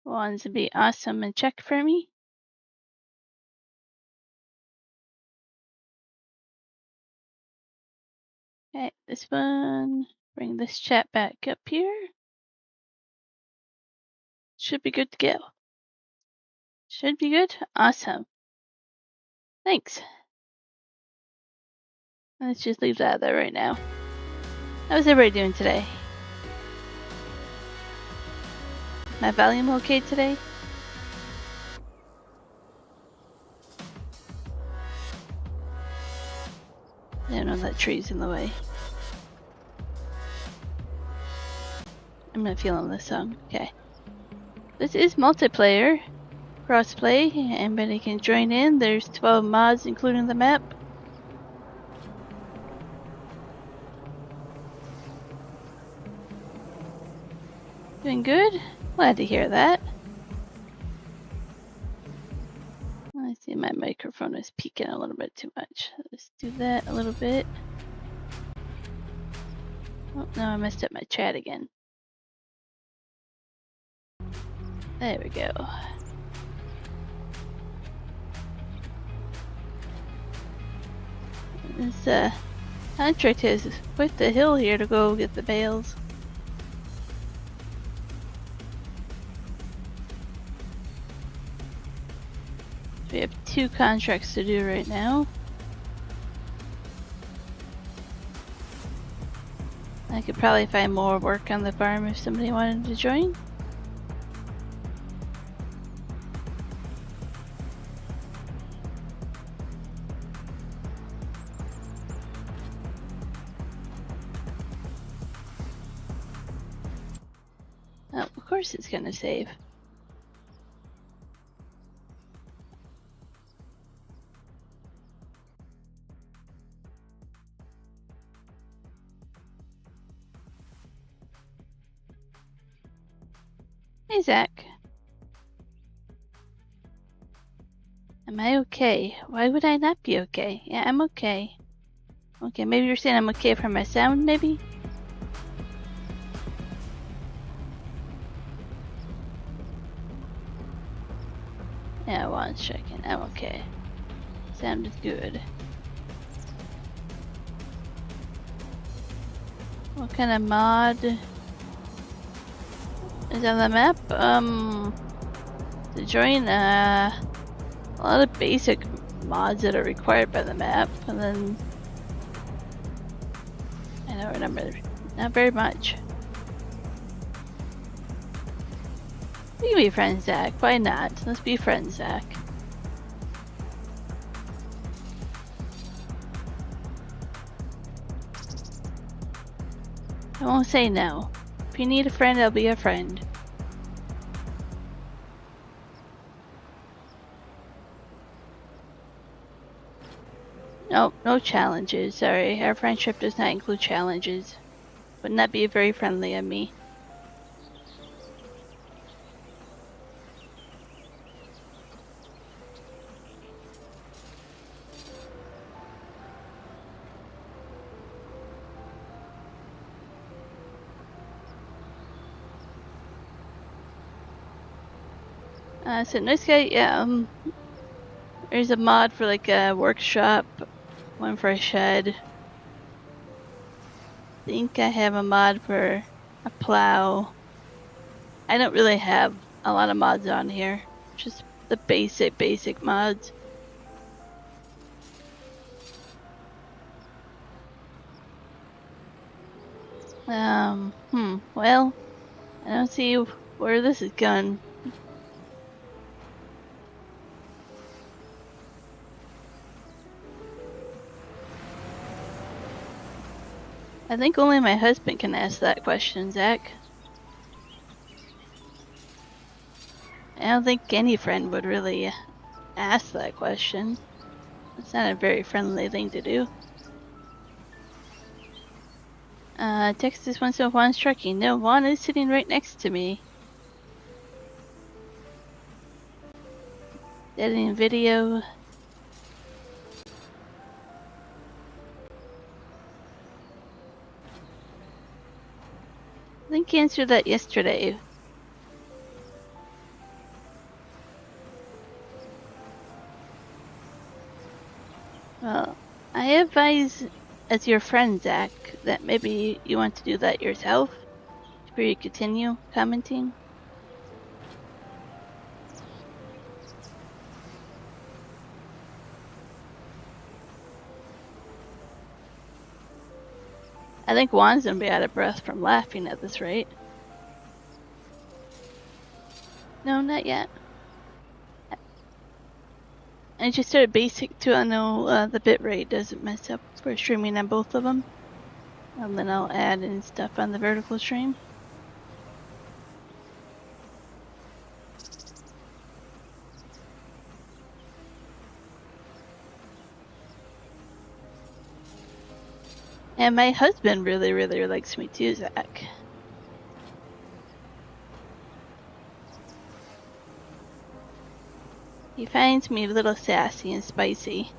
wants to be awesome and check for me. Okay, this one. Bring this chat back up here. Should be good to go. Should be good. Awesome. Thanks. Let's just leave that there right now. How's everybody doing today? My volume okay today? I don't know, that tree's in the way. I'm not feeling this song. Okay. This is multiplayer. Crossplay. Anybody can join in. There's 12 mods including the map. Doing good? Glad to hear that. I see my microphone is peaking a little bit too much. Let's do that a little bit. Oh, no, I messed up my chat again. There we go. This contract is quite the hill here to go get the bales. We have 2 contracts to do right now. I could probably find more work on the farm if somebody wanted to join. Oh, of course it's gonna save. Hey, Zach. Am I okay? Why would I not be okay? Yeah, I'm okay. Okay, maybe you're saying I'm okay for my sound, maybe? Yeah, 1 second. I'm okay. Sound is good. What kind of mod is on the map? To join, a lot of basic mods that are required by the map, and then I don't remember, not very much. We can be friends, Zach. Why not? Let's be friends, Zach. I won't say no. If you need a friend, I'll be a friend. Nope, no challenges. Sorry, our friendship does not include challenges. Wouldn't that be very friendly of me? So nice guy, yeah, there's a mod for like a workshop, one for a shed. I think I have a mod for a plow. I don't really have a lot of mods on here, just the basic mods. Well, I don't see where this is going. I think only my husband can ask that question, Zach. I don't think any friend would really ask that question. It's not a very friendly thing to do. Texas 101 striking. No, Juan is sitting right next to me. Editing video. I think he answered that yesterday. Well, I advise, as your friend, Zach, that maybe you want to do that yourself before you continue commenting. I think Juan's gonna be out of breath from laughing at this rate. No, not yet. I just started basic too. I know the bit rate doesn't mess up for streaming on both of them. And then I'll add in stuff on the vertical stream. And my husband really, really likes me too, Zach. He finds me a little sassy and spicy.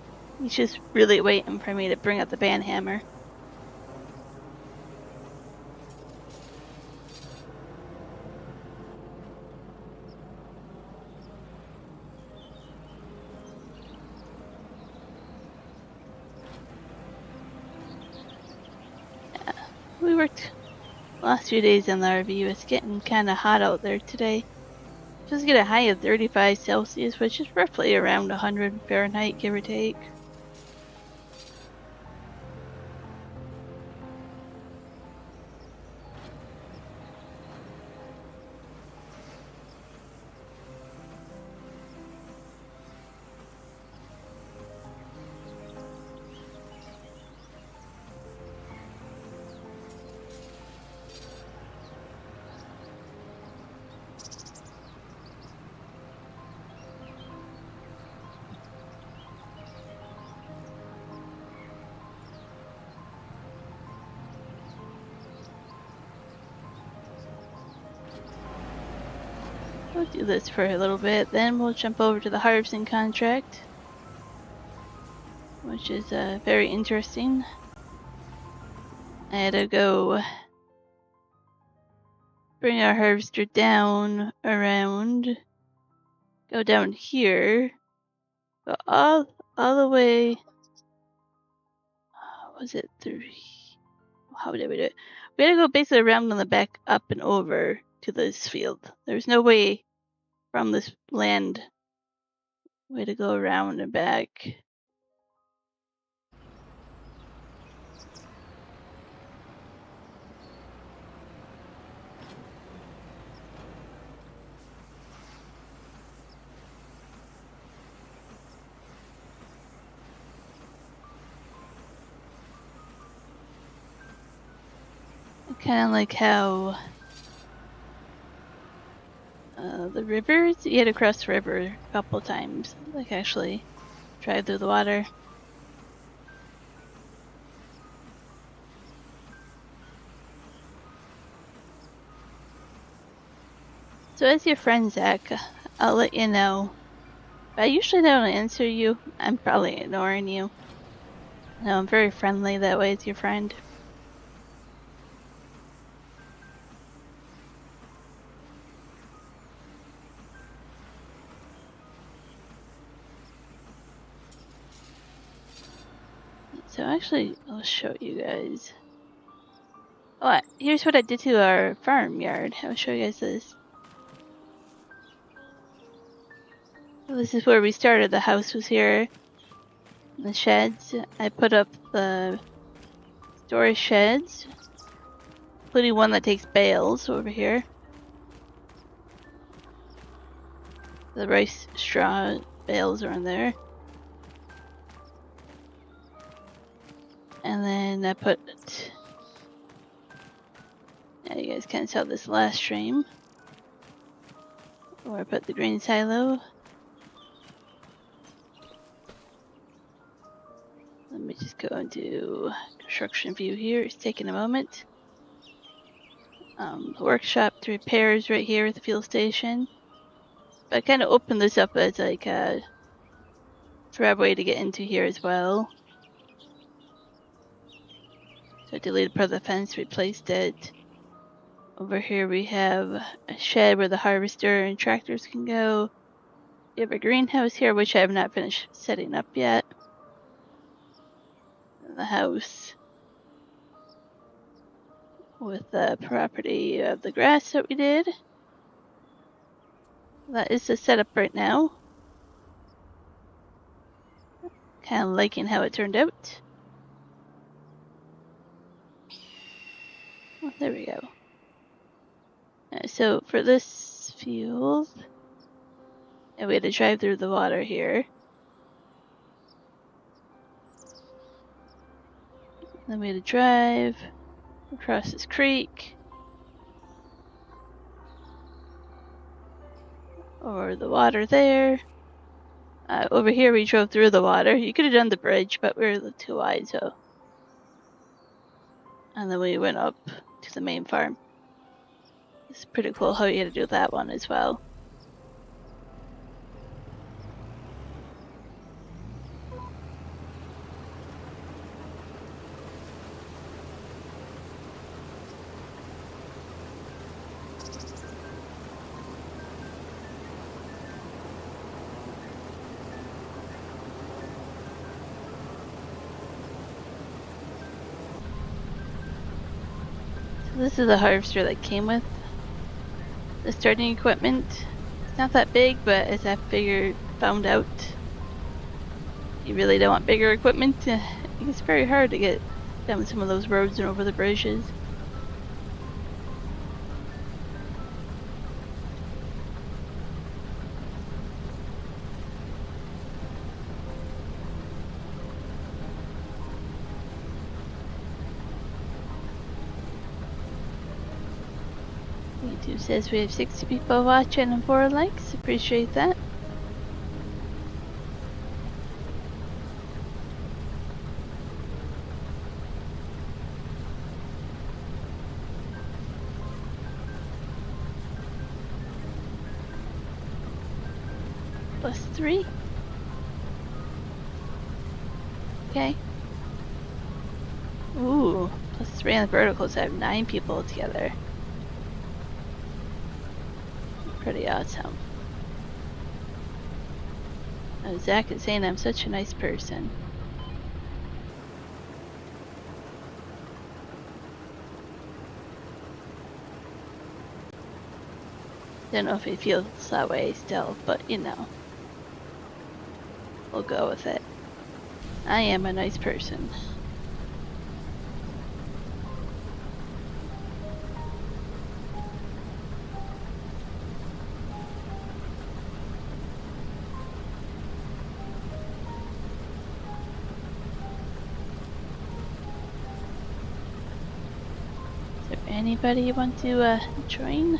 He's just really waiting for me to bring out the band hammer. Yeah, we worked last few days in the RV. It's getting kind of hot out there today. Just get a high of 35 Celsius, which is roughly around 100 Fahrenheit, give or take. We'll do this for a little bit, then we'll jump over to the harvesting contract, which is very interesting. I had to go bring our harvester down around, go down here, go all the way. Was it 3? How did we do it? We had to go basically around on the back, up and over to this field. There's no way from this land way to go around and back. Kind of like how the rivers, you had to cross the river a couple times, like actually drive through the water. So as your friend, Zach, I'll let you know. I usually don't answer you. I'm probably ignoring you. No, I'm very friendly that way as your friend. So actually, I'll show you guys. Oh, here's what I did to our farmyard. I'll show you guys this. So this is where we started. The house was here. The sheds. I put up the storage sheds, including one that takes bales over here. The rice straw bales are in there. And then I put, yeah, you guys kind of saw this last stream, where I put the grain silo. Let me just go into construction view here. It's taking a moment. The workshop to repairs right here at the fuel station. But I kind of opened this up as like a driveway to get into here as well. So I deleted part of the fence, replaced it. Over here we have a shed where the harvester and tractors can go. We have a greenhouse here, which I have not finished setting up yet. the house with the property of the grass that we did. That is the setup right now. Kind of liking how it turned out. Oh, there we go. So for this field, and we had to drive through the water here. Then we had to drive across this creek. Over the water there. Over here we drove through the water. You could have done the bridge, but we were too wide, so. And then we went up to the main farm. It's pretty cool how you had to do that one as well. So this is the harvester that came with the starting equipment. It's not that big, but as I found out, you really don't want bigger equipment. It's very hard to get down some of those roads and over the bridges. YouTube says we have 60 people watching and 4 likes. Appreciate that. +3. Okay. Ooh, +3 on the verticals. I have 9 people together. Pretty awesome. Zach is saying I'm such a nice person. Don't know if he feels that way still, but you know. We'll go with it. I am a nice person. Anybody want to join?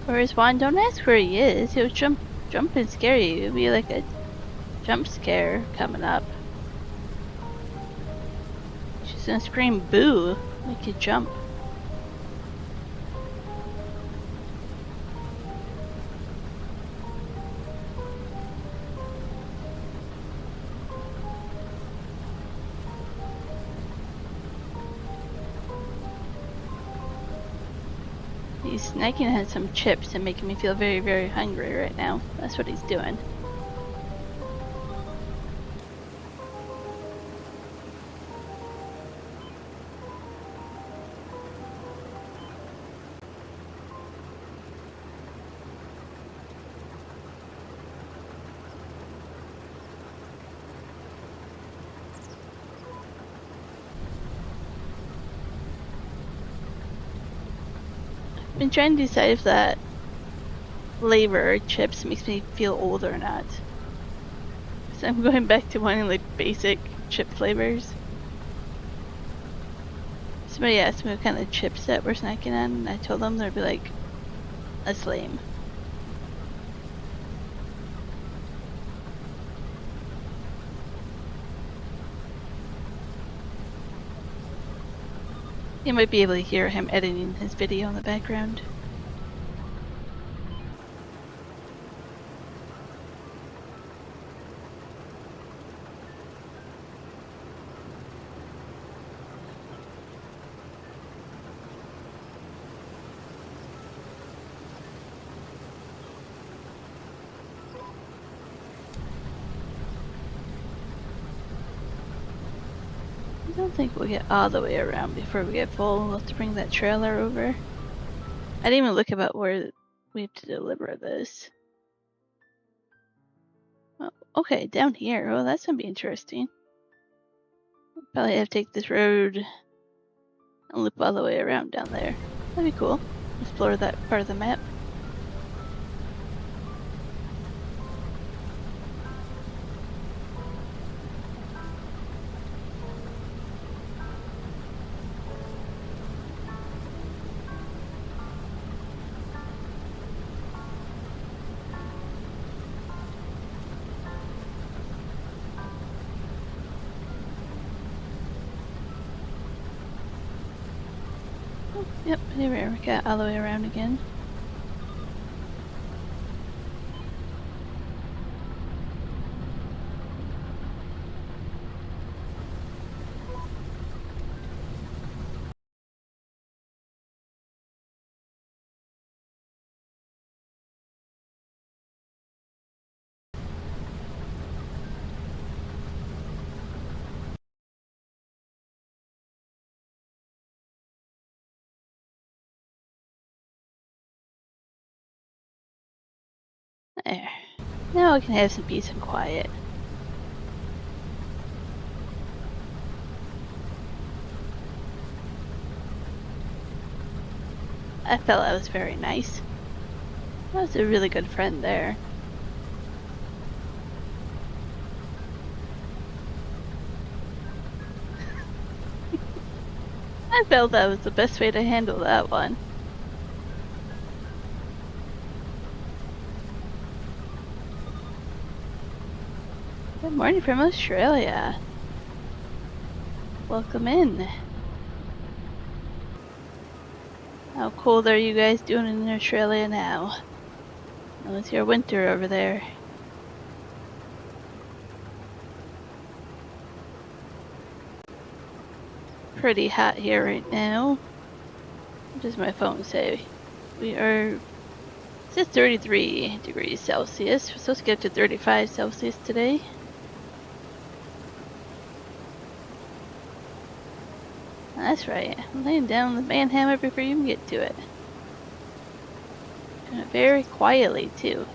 Where's Juan? Don't ask where he is. He'll jump and scare you. It'll be like a jump scare coming up. She's gonna scream boo, make you jump. He's snacking on some chips and making me feel very, very hungry right now. That's what he's doing. I've been trying to decide if that flavor chips makes me feel old or not. So I'm going back to wanting like basic chip flavors. Somebody asked me what kind of chips that we're snacking on, and I told them they'd be like, that's lame. You might be able to hear him editing his video in the background. don't think we'll get all the way around before we get full. We'll have to bring that trailer over. I didn't even look about where we have to deliver this. Oh, okay, down here. Oh, that's gonna be interesting. Probably have to take this road and loop all the way around down there. That'd be cool. Explore that part of the map. Oh, yep, there we got all the way around again. There. Now we can have some peace and quiet. That fella was very nice. I was a really good friend there. I felt that was the best way to handle that one. Good morning from Australia. Welcome in. How cold are you guys doing in Australia now? How was your winter over there? Pretty hot here right now. What does my phone say? We are... It says 33 degrees Celsius. We're supposed to get to 35 Celsius today. That's right. I'm laying down the man hammer before you even get to it. Doing it very quietly, too.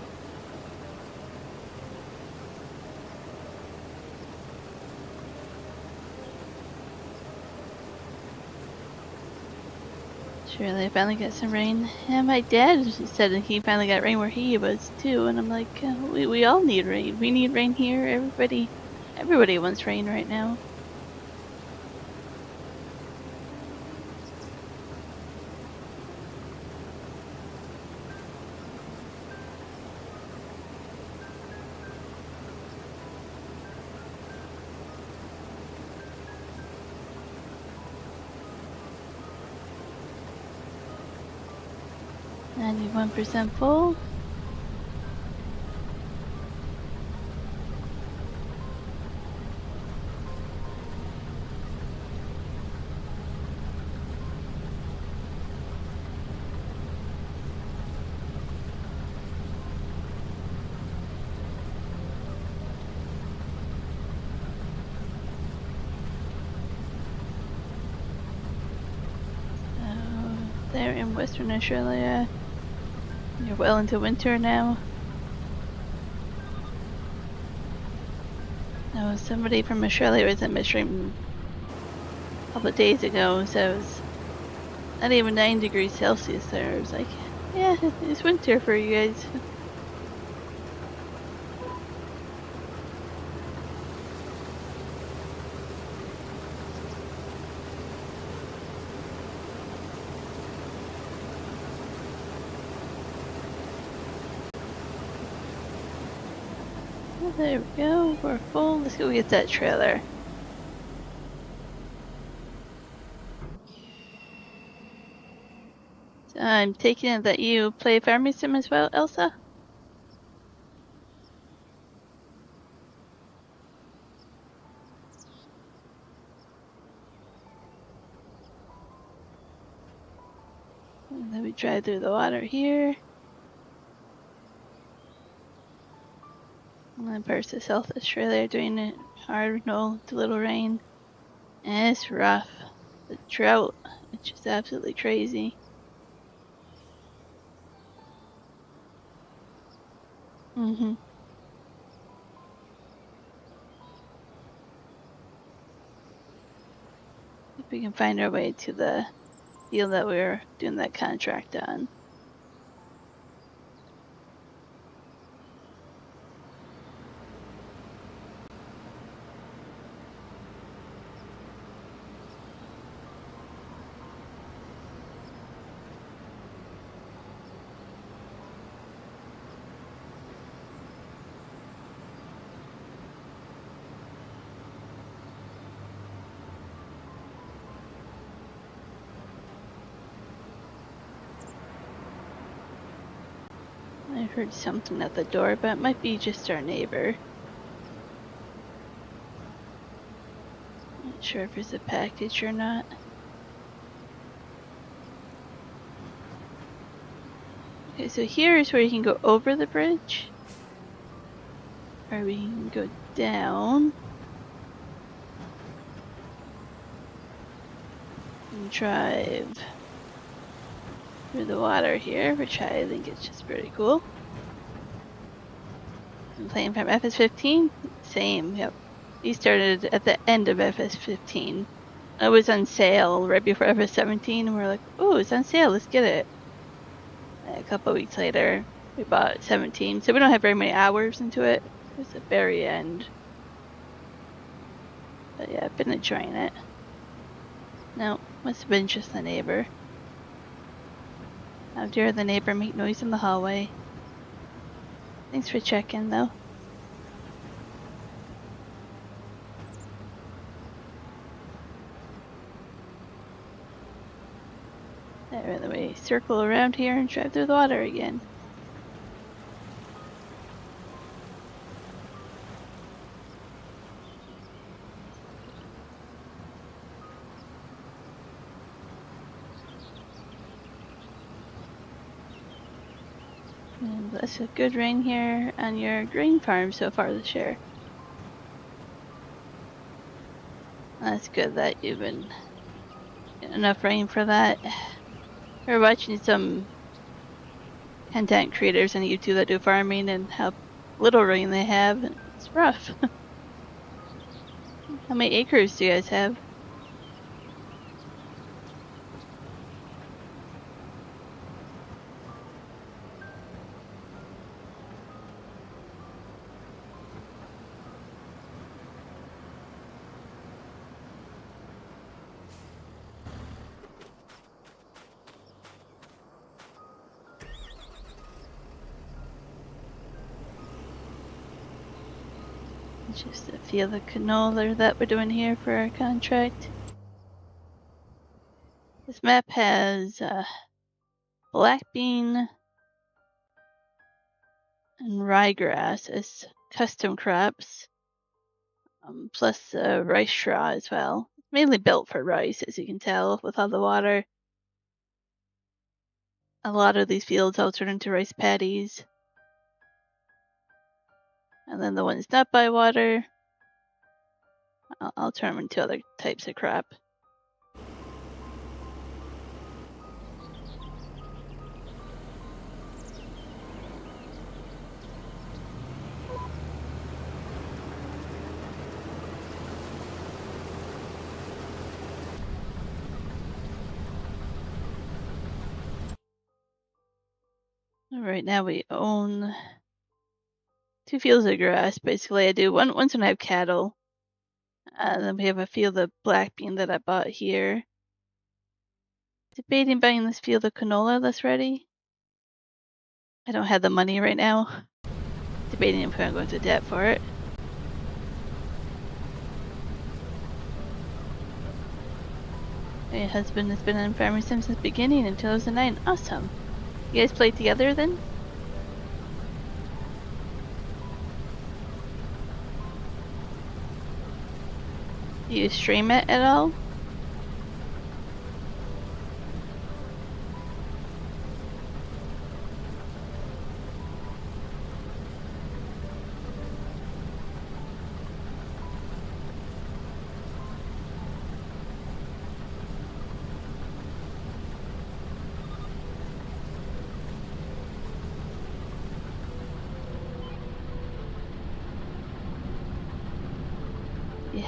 Surely I finally got some rain. Yeah, my dad said that he finally got rain where he was, too. And I'm like, we all need rain. We need rain here. Everybody wants rain right now. %, full. They're in Western Australia. You're well into winter now. No, somebody from Australia was in my stream a couple of days ago, so it was not even 9 degrees Celsius there. I was like, yeah, it's winter for you guys. Well, there we go, we're full. Let's go get that trailer. So I'm taking it that you play Farming Sim as well, Elsa? And then we drive through the water here. And then parts of South Australia doing it hard, no, to little rain. It's rough. The drought, it's just absolutely crazy. Mm-hmm. If we can find our way to the field that we were doing that contract on. I heard something at the door, but it might be just our neighbor. Not sure if it's a package or not. Okay, so here is where you can go over the bridge. Or we can go down. And drive through the water here, which I think is just pretty cool. I'm playing from FS15. Same, yep. We started at the end of FS15. It was on sale right before FS17, and we're like, oh, it's on sale, let's get it. And a couple weeks later, we bought 17, so we don't have very many hours into it. It's the very end. But yeah, I've been enjoying it. No, must have been just the neighbor. How dare the neighbor make noise in the hallway. Thanks for checking, though. There, then we circle around here and drive through the water again. And that's a good rain here on your grain farm so far this year. That's good that you've been getting enough rain for that. We're watching some content creators on YouTube that do farming and how little rain they have, and it's rough. How many acres do you guys have? Just a few of the canola that we're doing here for our contract. This map has black bean and ryegrass as custom crops, plus rice straw as well. It's mainly built for rice, as you can tell, with all the water. A lot of these fields I'll turn into rice paddies. And then the ones not by water, I'll turn them into other types of crop. Right now we own 2 fields of grass, basically. I do once when I have cattle. Then we have a field of black bean that I bought here. Debating buying this field of canola that's ready. I don't have the money right now. Debating if I'm going to debt for it. My husband has been on farming since the beginning in 2009. Awesome. You guys play together then? Do you stream it at all?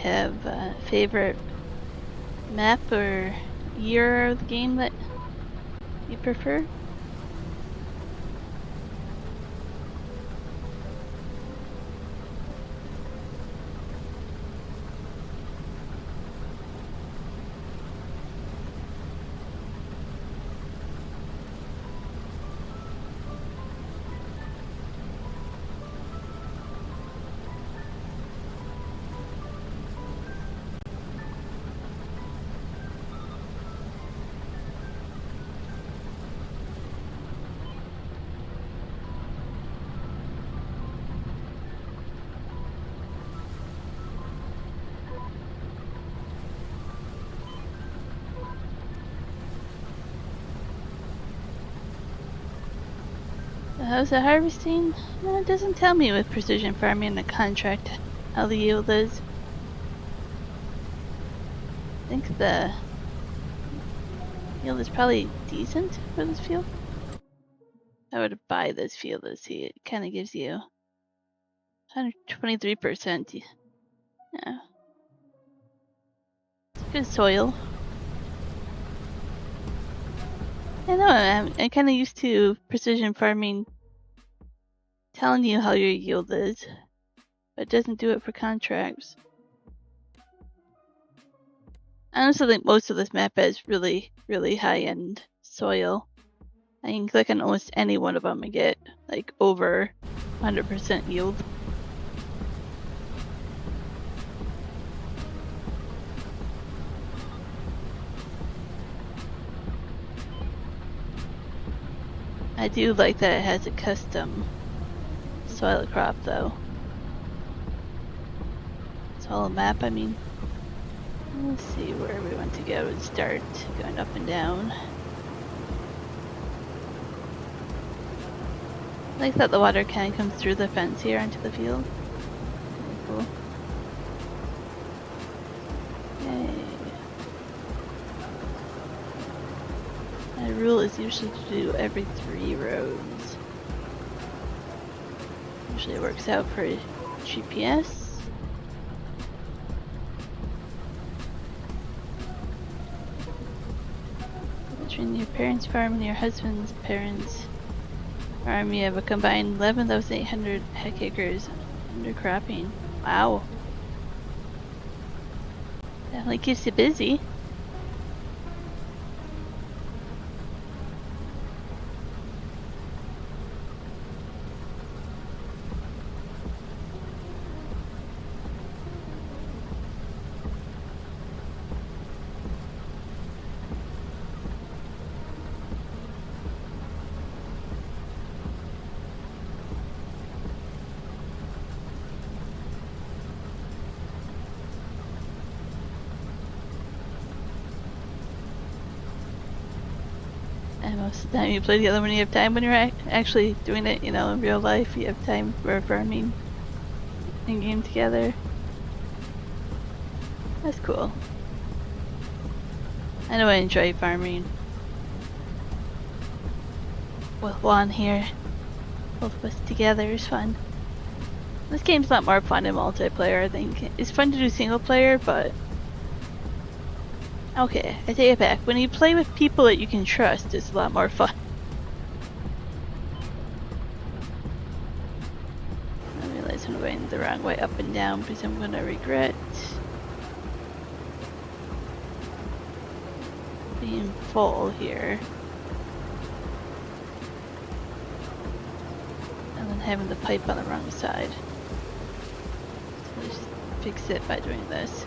have a favorite map or year of the game that you prefer? How's the harvesting? No, it doesn't tell me with precision farming in the contract how the yield is. I think the yield is probably decent for this field. I would buy this field to see. It kind of gives you 123%. Yeah. It's good soil. I know, I'm kind of used to precision farming telling you how your yield is, but it doesn't do it for contracts. I honestly think most of this map has really, really high-end soil. I can click on almost any one of them and get like over 100% yield. I do like that it has a custom soil crop though. It's all a map, I mean. Let's see where we want to go and start going up and down. I like that the water kind of comes through the fence here into the field. Really cool. Yay. My rule is usually to do every 3 rows. Usually it works out for GPS. Between your parents' farm and your husband's parents' farm, you have a combined 11,800 hectares under cropping. Wow. Definitely keeps you busy. And most of the time you play together when you have time. When you're actually doing it, you know, in real life, you have time for farming and game together. That's cool. I know I enjoy farming with Juan here. Both of us together is fun. This game's a lot more fun in multiplayer, I think. It's fun to do single player, but okay, I take it back. When you play with people that you can trust, it's a lot more fun. I realize I'm going the wrong way up and down because I'm going to regret being full here. And then having the pipe on the wrong side. So let's just fix it by doing this.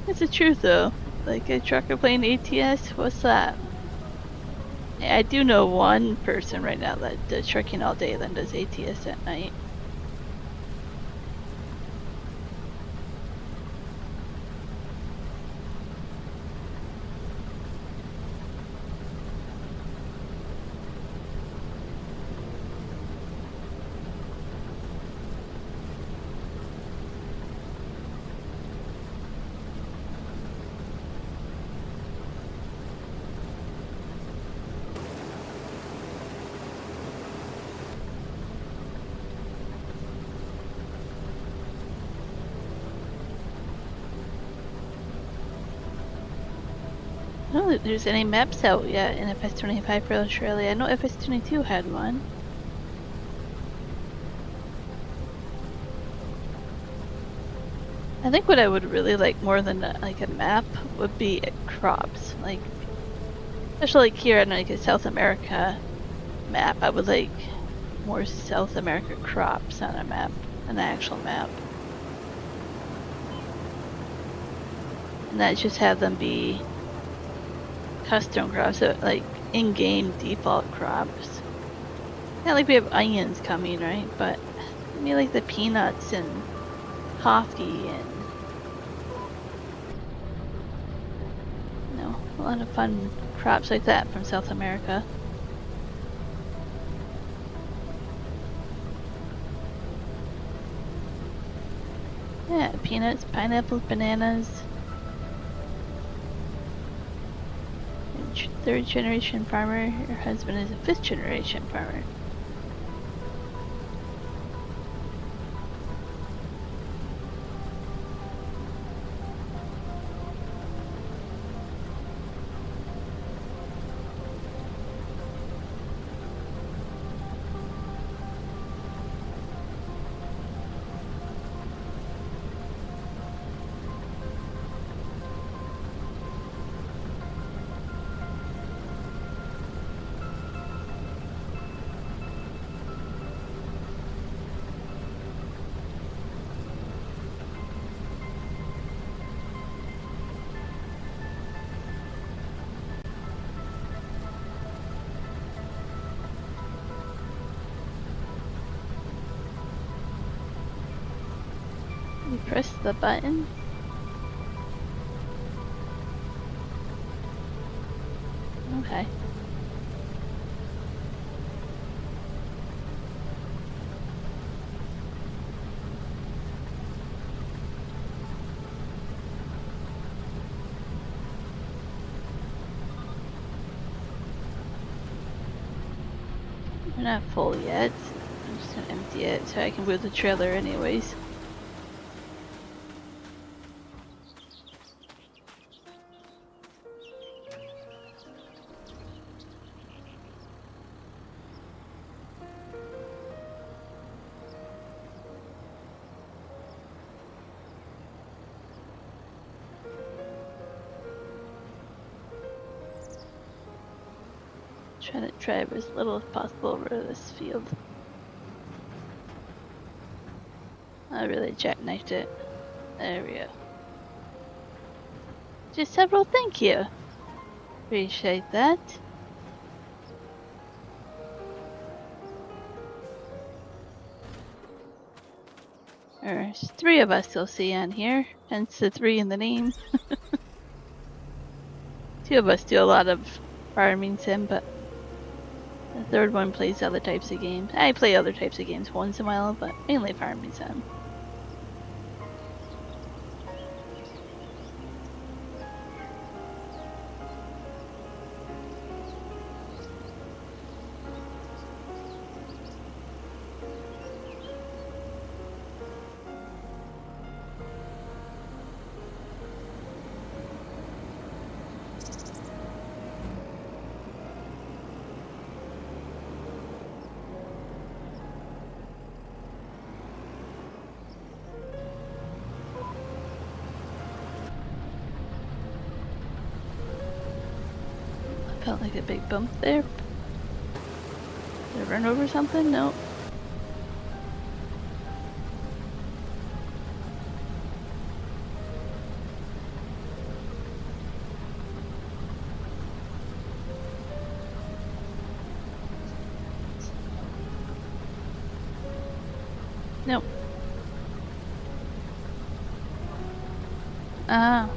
It's the truth though. Like a trucker playing ATS, what's that? I do know one person right now that does trucking all day, then does ATS at night. don't think there's any maps out yet in FS25 for Australia. I know FS22 had one. I think what I would really like more than like a map would be crops. Like, especially like here in like a South America map, I would like more South America crops on a map, an actual map. And not just have them be custom crops, so like in-game default crops. Not like we have onions coming, right? But I mean like the peanuts and coffee and a lot of fun crops like that from South America. Yeah, peanuts, pineapples, bananas. Third generation farmer. Your husband is a fifth generation farmer. You press the button. Okay. We're not full yet. I'm just gonna empty it so I can move the trailer anyways. Trying to drive as little as possible over this field. I really jackknifed it. There we go. Just several, thank you. Appreciate that. There's 3 of us you'll see on here, hence the 3 in the name. 2 of us do a lot of farming sim, but the 3rd one plays other types of games. I play other types of games once in a while, but mainly farming sim. Felt like a big bump there. Did I run over something? No. Nope. Ah.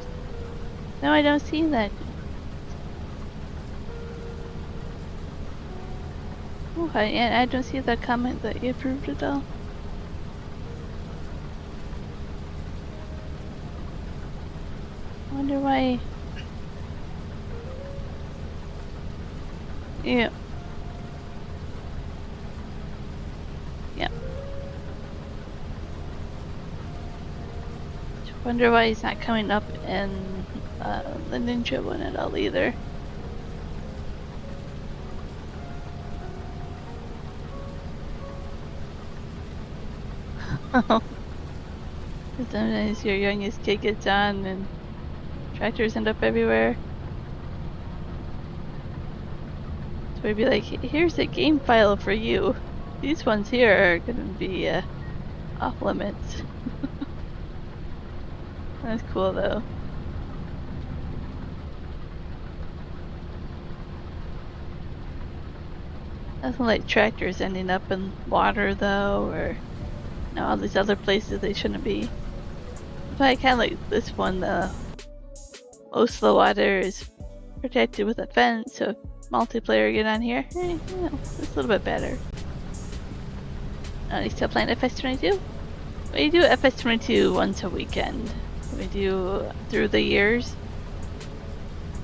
No, I don't see that. Okay, and I don't see that comment that you approved it all. I wonder why. Yeah. Yeah. Wonder why he's not coming up in the ninja one at all either. Sometimes your youngest kid gets on and tractors end up everywhere. So we'd be like, here's a game file for you. These ones here are gonna be off limits. That's cool though. Nothing like tractors ending up in water though, or all these other places they shouldn't be. But I kind of like this one. Most of the water is protected with a fence, so if multiplayer get on here, it's a little bit better. Are you still playing FS22? We do FS22 once a weekend. We do through the years.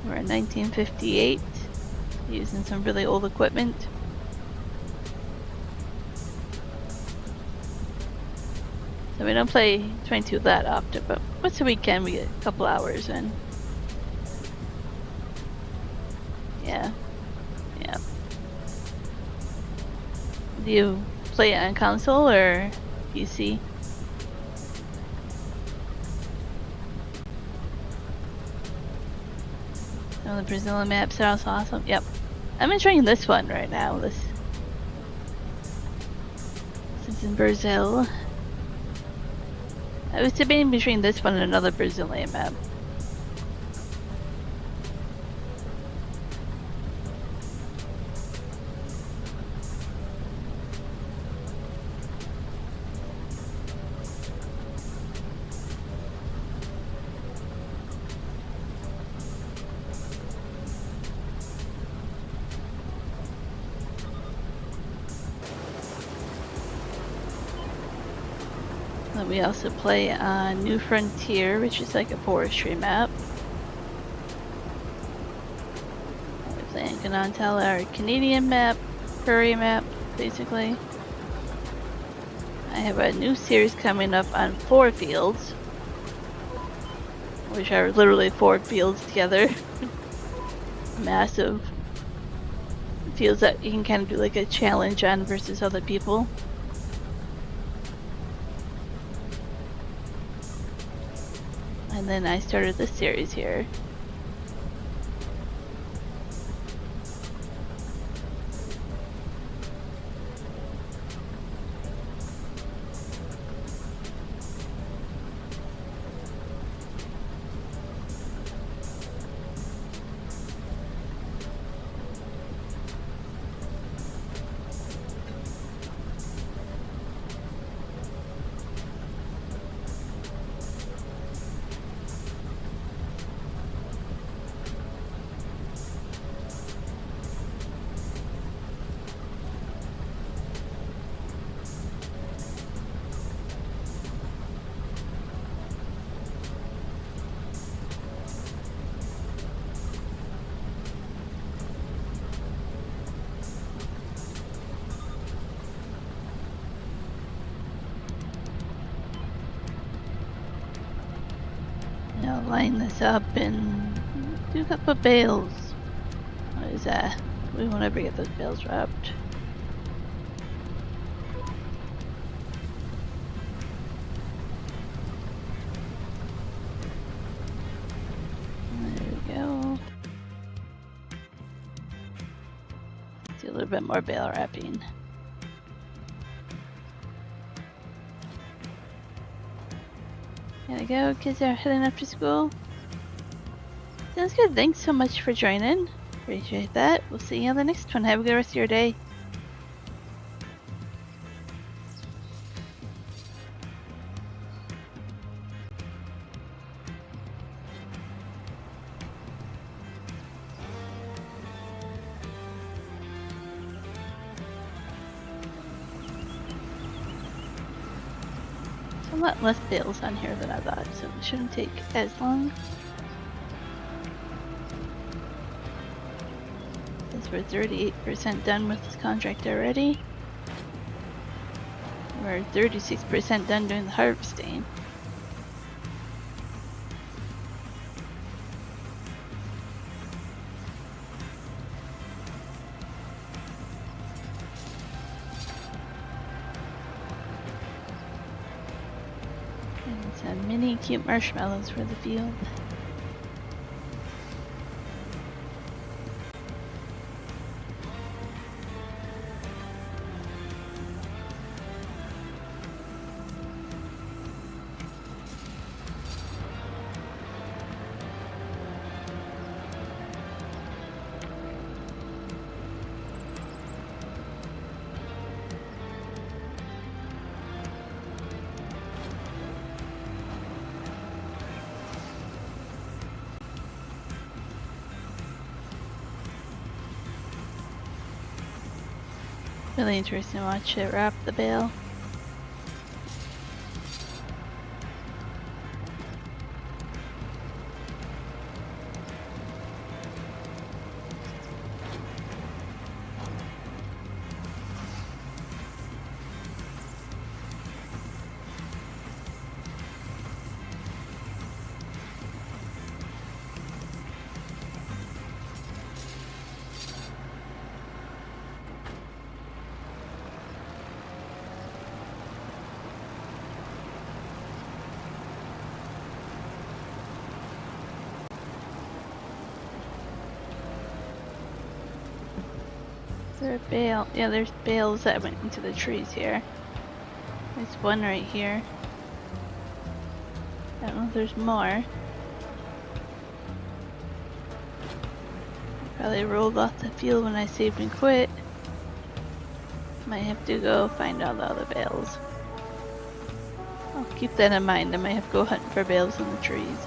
We're in 1958, using some really old equipment. So we don't play 22 that often, but once a weekend we get a couple hours in. Yeah. Do you play it on console or PC? Oh, the Brazilian maps are also awesome. Yep. I'm enjoying this one right now. This is in Brazil. I was debating between this one and another Brazilian map. We also play on New Frontier, which is like a forestry map. We're playing Ganantel, our Canadian map, prairie map, basically. I have a new series coming up on 4 fields, which are literally 4 fields together. Massive fields that you can kind of do like a challenge on versus other people. And then I started this series here. Line this up and do a couple of bales. What is that? We won't ever get those bales wrapped. There we go. Let's do a little bit more bale wrapping. Gotta go, kids are heading up to school. Sounds good, thanks so much for joining. Appreciate that. We'll see you on the next one. Have a good rest of your day. A lot less bales on here than I thought, so it shouldn't take as long. Since we're 38% done with this contract already. We're 36% done doing the harvesting. Some mini cute marshmallows for the field. Really interesting to watch it wrap the bale. Is there a bale? Yeah, there's bales that went into the trees here. There's one right here. I don't know if there's more. Probably rolled off the field when I saved and quit. Might have to go find all the other bales. I'll keep that in mind. I might have to go hunting for bales in the trees.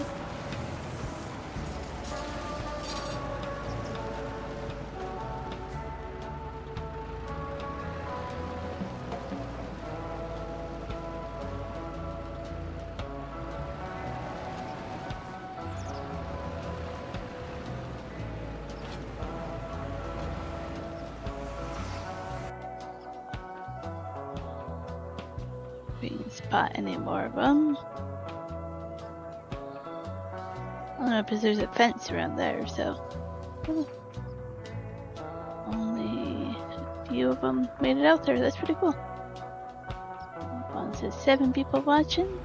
We didn't spot any more of them. I don't know if there's a fence around there, so only a few of them made it out there. That's pretty cool. One says 7 people watching.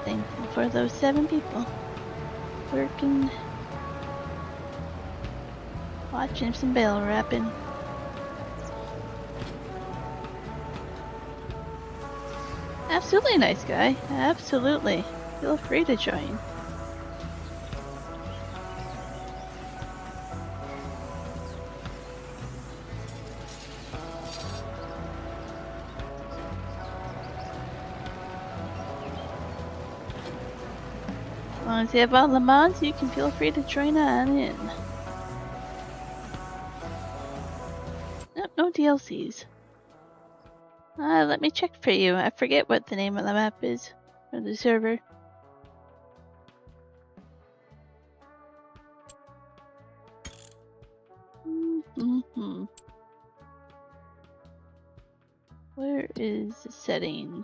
Thankful for those 7 people working, watching some bale wrapping. Absolutely, nice guy. Absolutely. Feel free to join. As long as you have all the mods, you can feel free to join on in. Nope, no DLCs. Let me check for you. I forget what the name of the map is for the server. Where is the setting?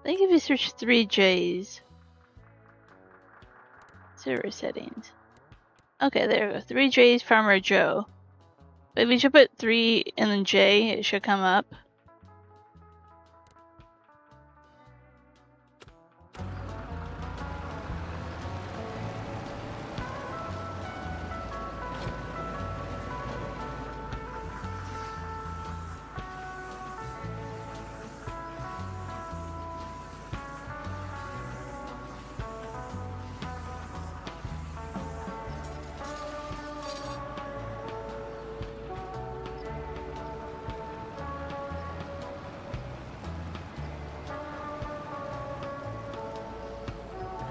I think if you search 3Js, server settings. Okay, there we go. 3Js Farmer Joe. But if you should put 3 and then J, it should come up.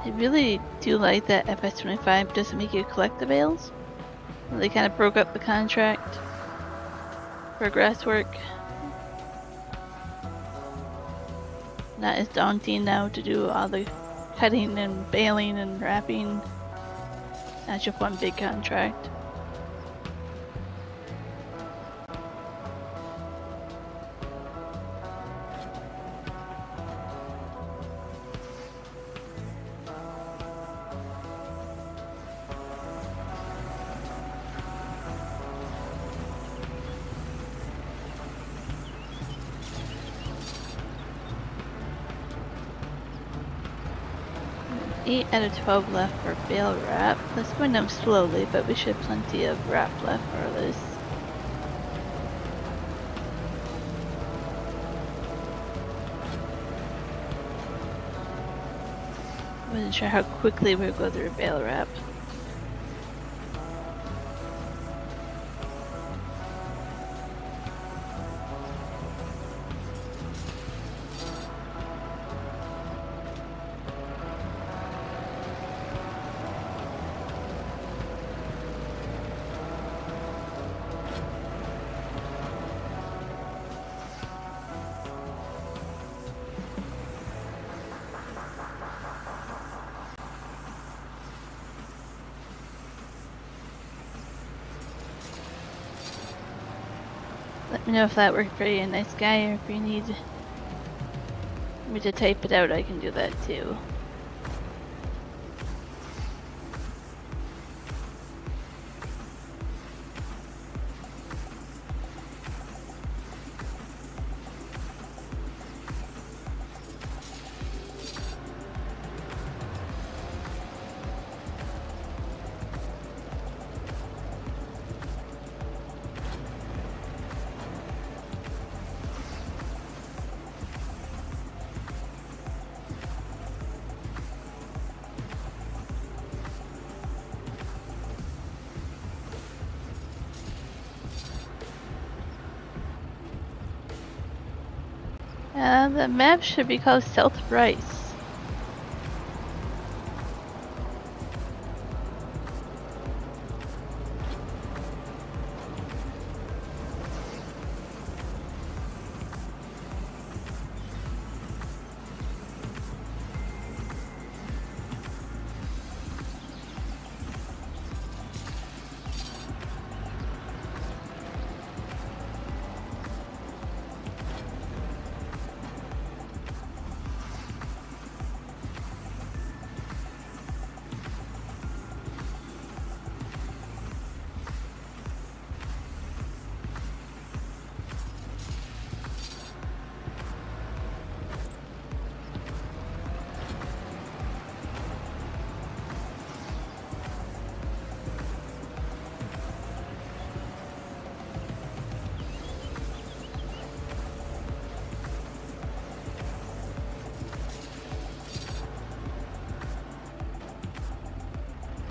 I really do like that FS25 doesn't make you collect the bales. They kind of broke up the contract for grass work. Not as daunting now to do all the cutting and baling and wrapping. Not just one big contract. 8 out of 12 left for bale wrap. Let's go down slowly, but we should have plenty of wrap left for this. Wasn't sure how quickly we'll go through bale wrap. Let me know if that worked for you, nice guy, or if you need me to type it out, I can do that too. The map should be called South Rice.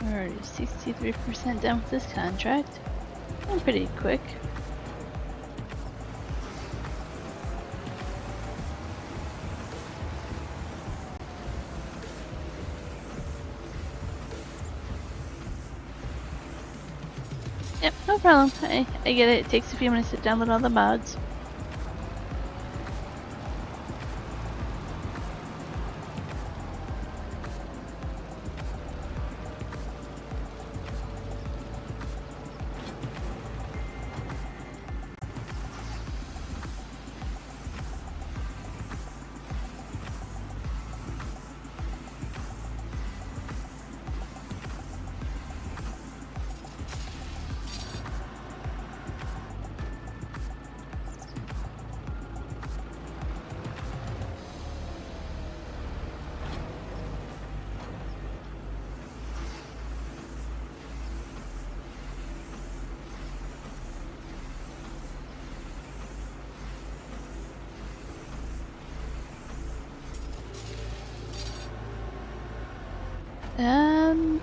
We're already 63% done with this contract. I'm pretty quick. Yep, no problem. I get it. It takes a few minutes to download all the mods.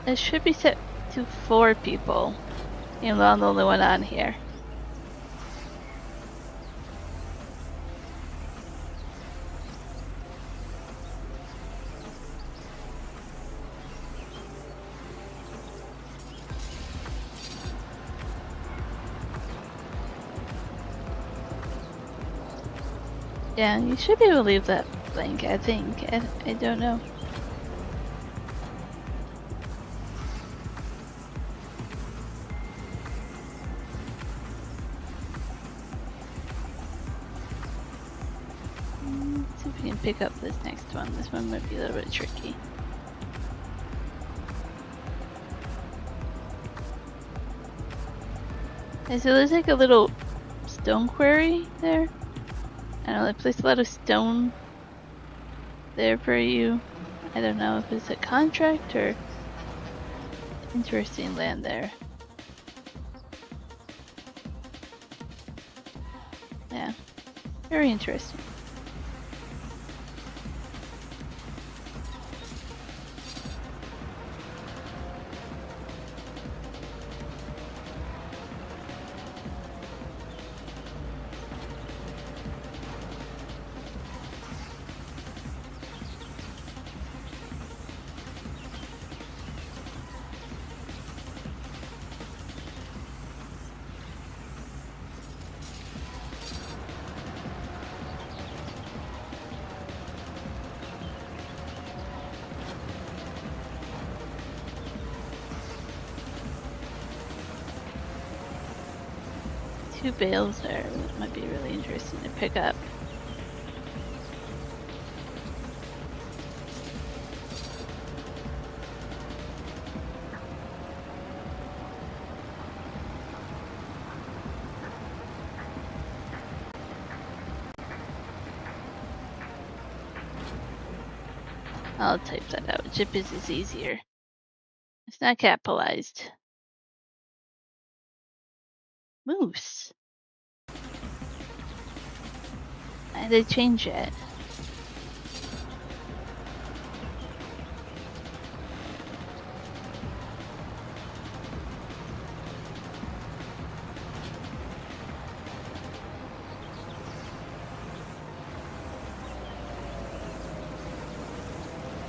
It should be set to 4 people. Even though I'm the only one on here. Yeah, you should be able to leave that blank, I think. I don't know. Let's see if we can pick up this next one. This one might be a little bit tricky. Okay, so there's like a little stone quarry there. I don't know, they placed a lot of stone there for you. I don't know if it's a contract or interesting land there. Yeah, very interesting. Two bales there. That might be really interesting to pick up. I'll type that out. Jippers is easier. It's not capitalized. Moose. Why did they change it?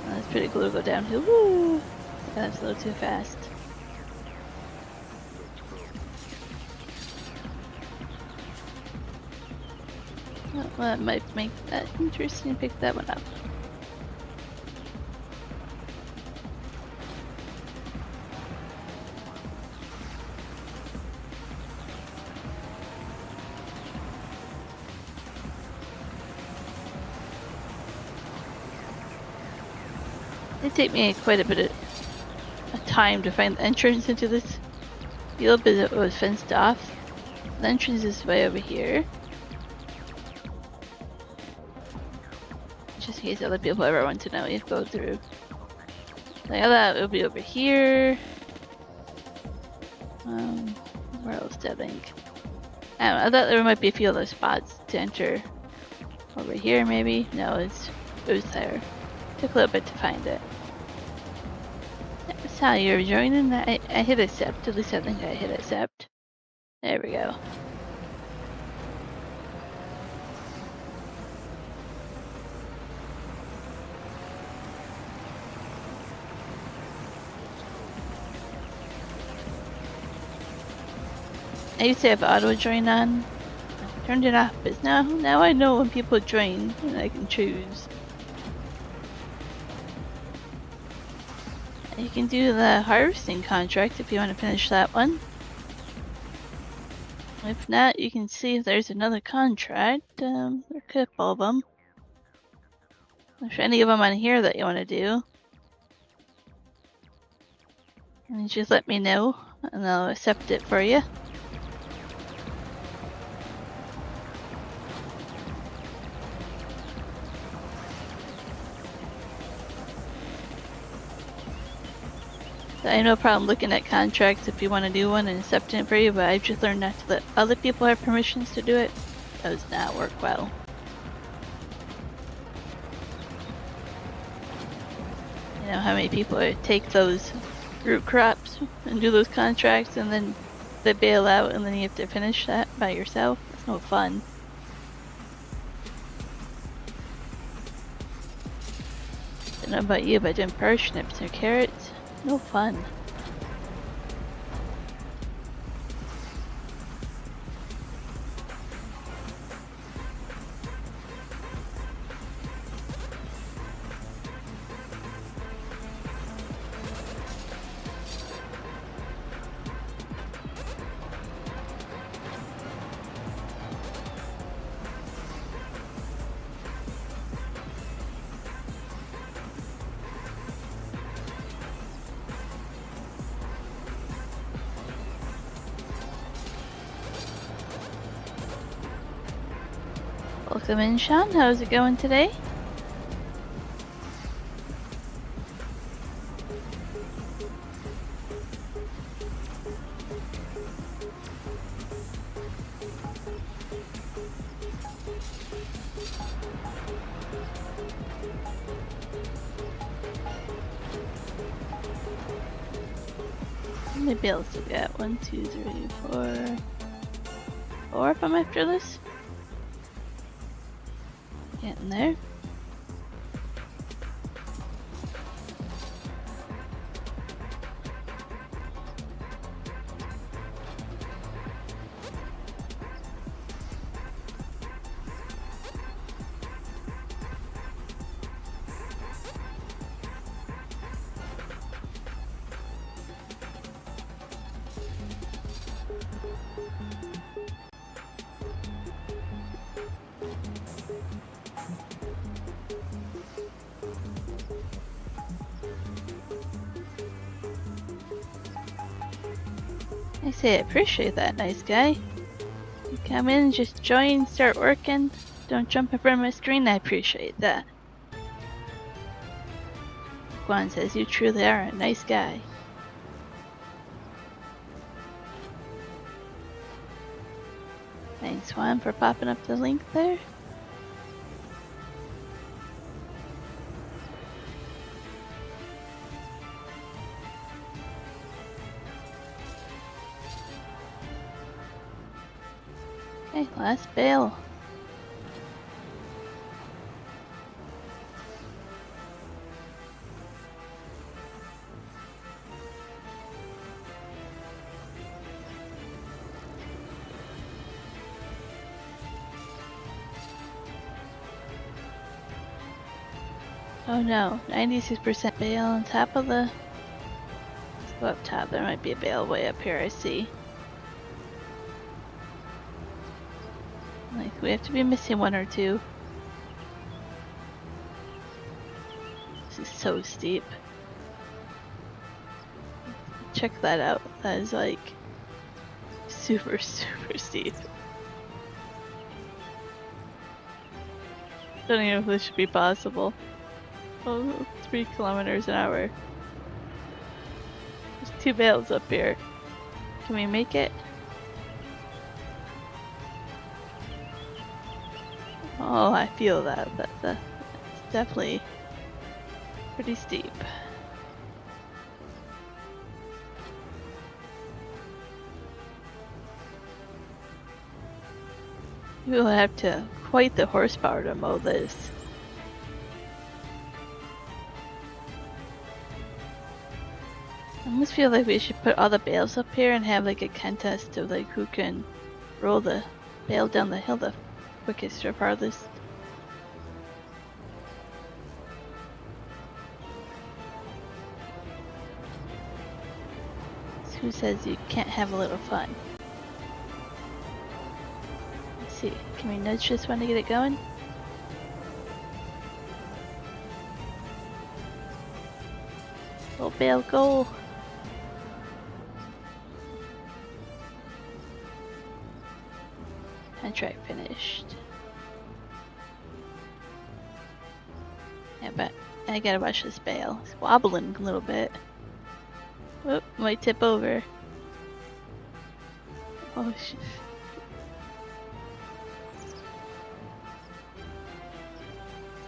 Oh, that's pretty cool to go downhill. Woo! That's a little too fast. Well, that might make that interesting to pick that one up. It take me quite a bit of time to find the entrance into this field, but it was fenced off. The entrance is way over here. Just in case other people ever want to know, you have to go through. Like I thought it would be over here. Where else did I think? I don't know, I thought there might be a few other spots to enter. Over here maybe? No, it was there. Took a little bit to find it. That's how you're joining. I hit accept. At least I think I hit accept. There we go. I used to have auto join on. I turned it off, but now I know when people join and I can choose. You can do the harvesting contract if you want to finish that one. If not, you can see if there's another contract. There are a couple of them. If any of them on here that you want to do, and just let me know, and I'll accept it for you. I have no problem looking at contracts if you want to do one and accepting it for you, but I've just learned not to let other people have permissions to do it. That does not work well. You know how many people take those root crops and do those contracts and then they bail out and then you have to finish that by yourself? It's no fun. I don't know about you, but doing parsnips or carrots, no fun. Welcome in, Sean. How's it going today? many bales do we got? 1, 2, 3, 4. 4 if I'm after this? Getting there. I say I appreciate that, nice guy. You come in, just join, start working. Don't jump in front of my screen, I appreciate that. Guan says you truly are a nice guy. Thanks, Juan, for popping up the link there. Okay, last bale. Oh no, 96% bale on top of the... Let's go up top, there might be a bale way up here, I see. Like, we have to be missing 1 or 2. This is so steep. Check that out, that is like... super, super steep. Don't even know if this should be possible. Oh, 3 kilometers an hour. There's 2 bales up here. Can we make it? Oh, I feel that. That's definitely pretty steep. We will have to quite the horsepower to mow this. I almost feel like we should put all the bales up here and have like a contest of like who can roll the bale down the hill the quickest or farthest. Who says you can't have a little fun? Let's see, can we nudge this one to get it going? Go bale, go! Contract finished. Yeah, but I gotta watch this bale. It's wobbling a little bit. Whoop, might tip over. Oh shit.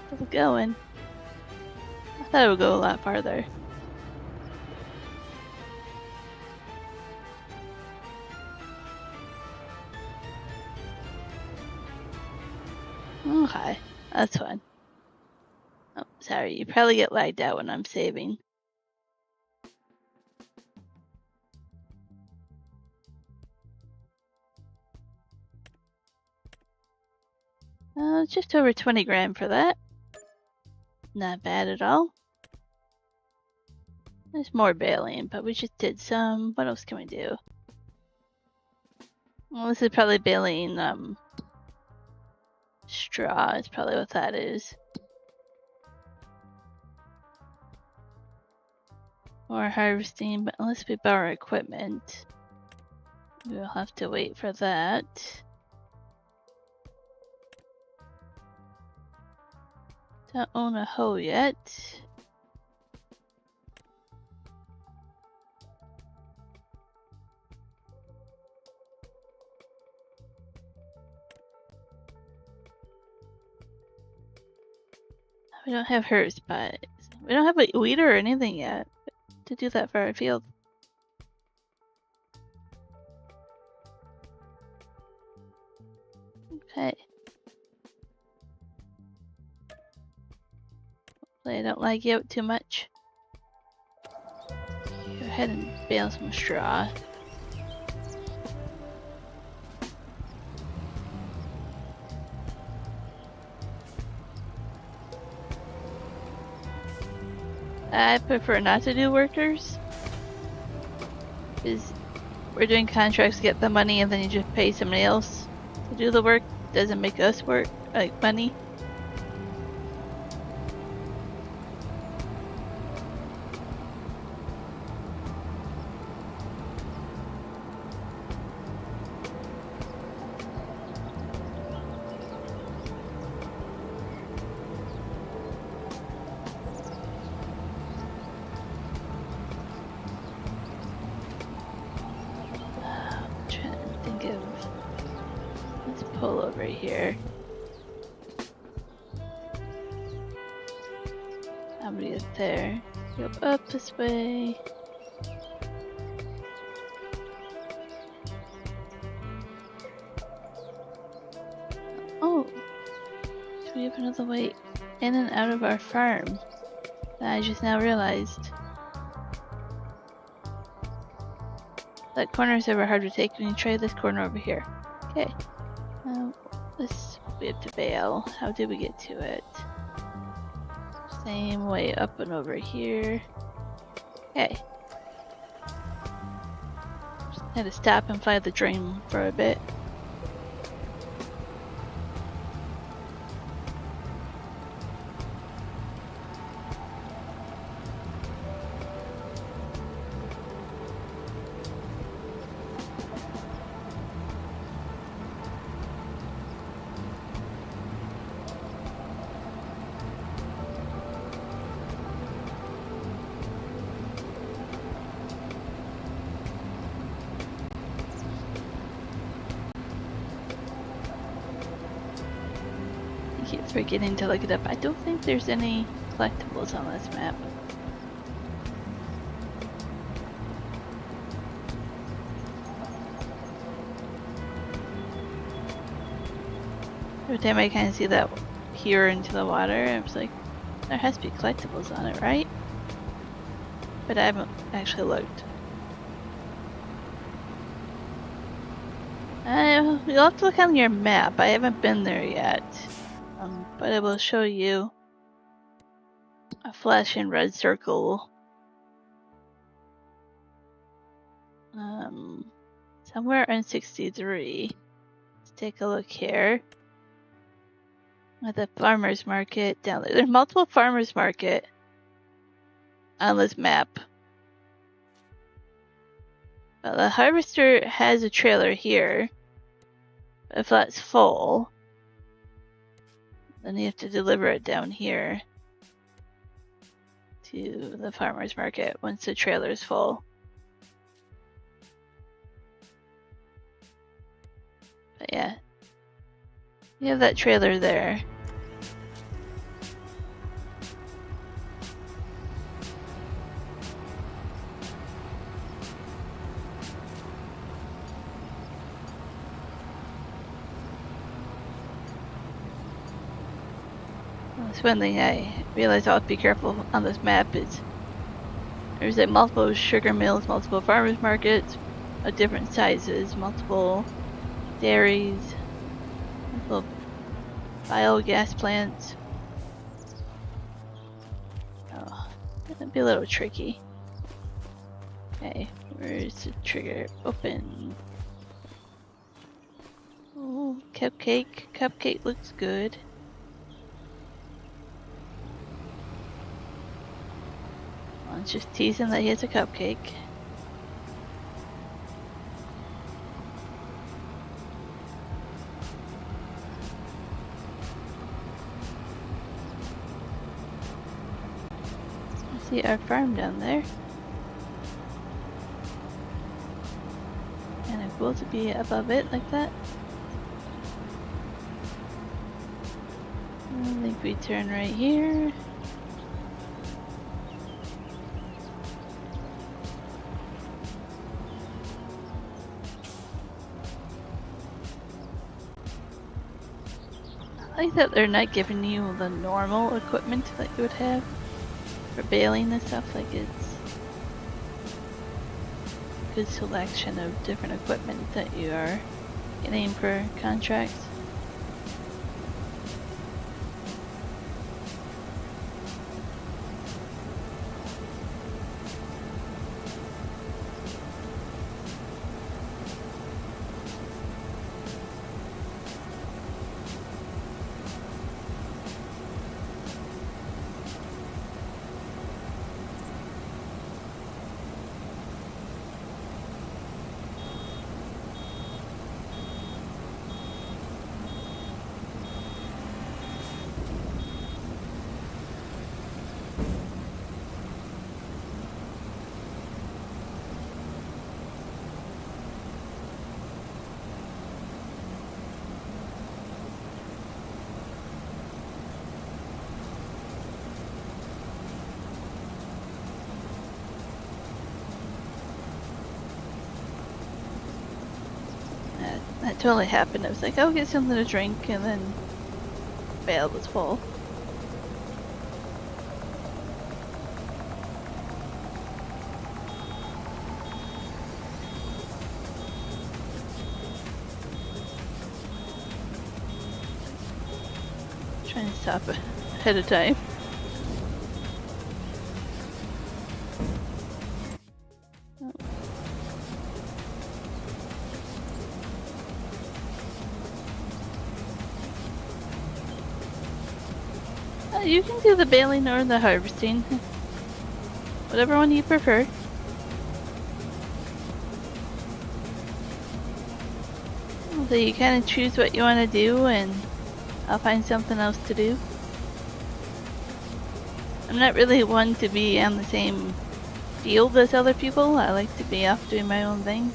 Still going. I thought it would go a lot farther. Okay, that's fine. Oh, sorry, you probably get lagged out when I'm saving. Just over 20 grand for that. Not bad at all. There's more baling, but we just did some. What else can we do? Well, this is probably baling straw is probably what that is. Or harvesting, but unless we borrow equipment, we'll have to wait for that. Don't own a hoe yet. We don't have hers, but we don't have a weeder or anything yet to do that for our field. Okay. Hopefully I don't lag you out too much. Go ahead and bale some straw. I prefer not to do workers, because we're doing contracts to get the money and then you just pay somebody else to do the work. Doesn't make us work, like money. Let's pull over here. How do we get there? Go up this way. Oh, do we have another way in and out of our farm that I just now realized? That corner is ever hard to take when you try this corner over here. Okay. We have to bail. How did we get to it? Same way up and over here. Okay. Just had to stop and find the drain for a bit. Keep forgetting to look it up. I don't think there's any collectibles on this map. Every time I kind of see that here into the water, I was like, there has to be collectibles on it, right? But I haven't actually looked. You'll have to look on your map. I haven't been there yet. But I will show you a flashing red circle somewhere in 63. Let's take a look here at the farmer's market down there. There's multiple farmer's market on this map. The harvester has a trailer here. If that's full, then you have to deliver it down here to the farmer's market once the trailer is full. But yeah, you have that trailer there. That's one thing I realized I have to be careful on this map is there's like multiple sugar mills, multiple farmers markets of different sizes, multiple dairies, multiple biogas plants. Oh, that'd be a little tricky. Okay, where's the trigger? Open. Oh, cupcake. Cupcake looks good. Well, it's just teasing that he has a cupcake. I see our farm down there. And it's cool to be above it like that. I think we turn right here. I like that they're not giving you the normal equipment that you would have for baling and stuff. Like, it's a good selection of different equipment that you are getting for contracts. That totally happened. I was like, I'll get something to drink, and then bale was full. Trying to stop ahead of time. You can do the baling or the harvesting. Whatever one you prefer. So you kind of choose what you want to do, and I'll find something else to do. I'm not really one to be on the same field as other people. I like to be off doing my own thing.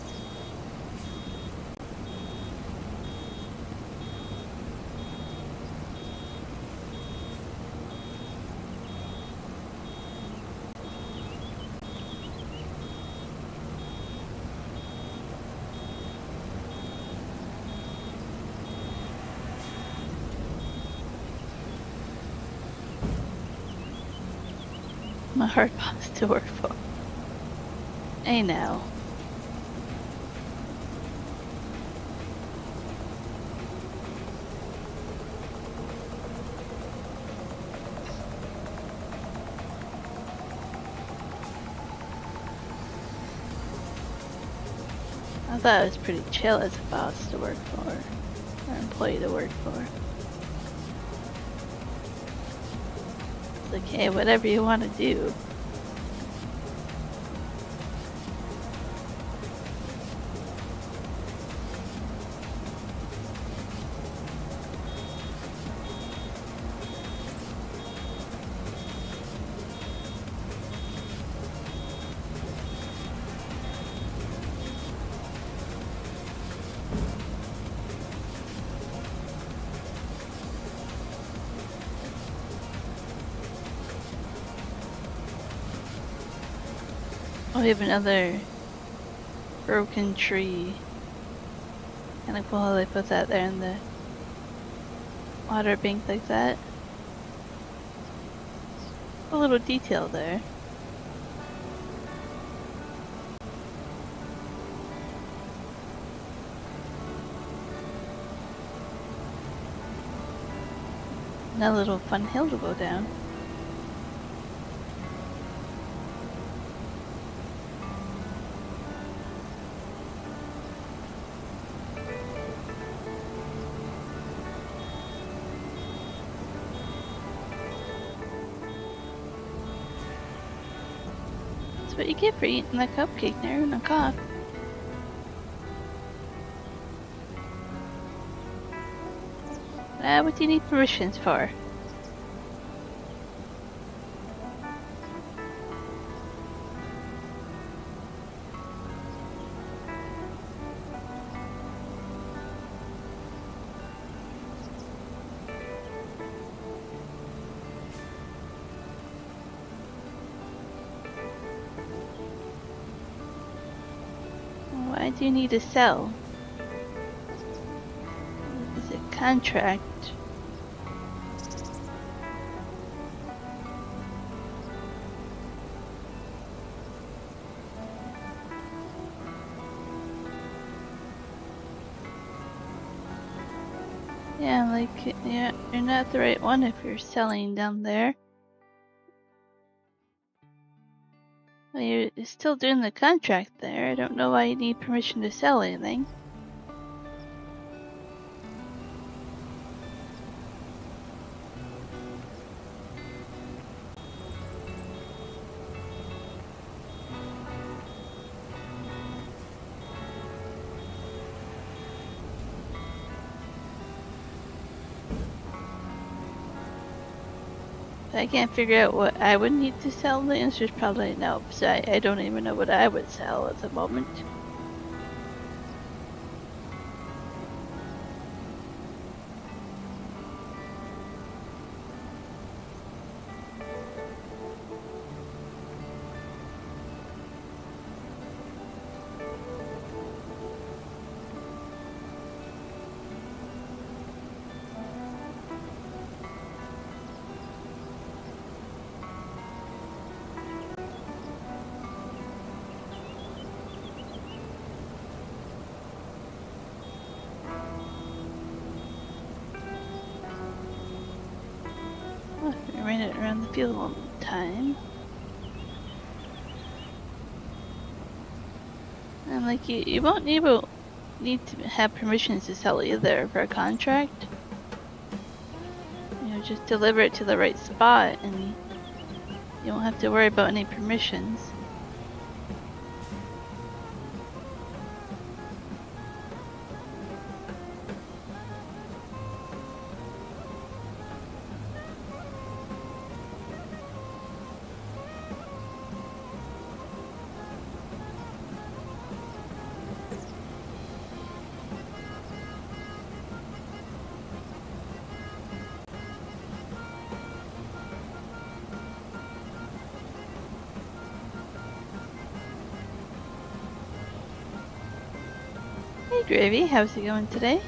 My hard boss to work for. I know. I thought it was pretty chill as a boss to work for, or employee to work for. It's like, hey, whatever you want to do. Oh, we have another broken tree. Kind of cool how they put that there in the water bank like that. A little detail there. And a little fun hill to go down. That's what you get for eating that cupcake there in a cup. What do you need permissions for? Why do you need to sell? Is it contract Yeah, like, yeah, you're not the right one if you're selling down there. Well, you're still doing the contract there. I don't know why you need permission to sell anything. I can't figure out what I would need to sell. The answer is probably no, so I don't even know what I would sell at the moment. Oh, I ran it around the field one time. And like you won't need to have permissions to sell either for a contract. You know, just deliver it to the right spot and you won't have to worry about any permissions. Hey Gravy, how's it going today?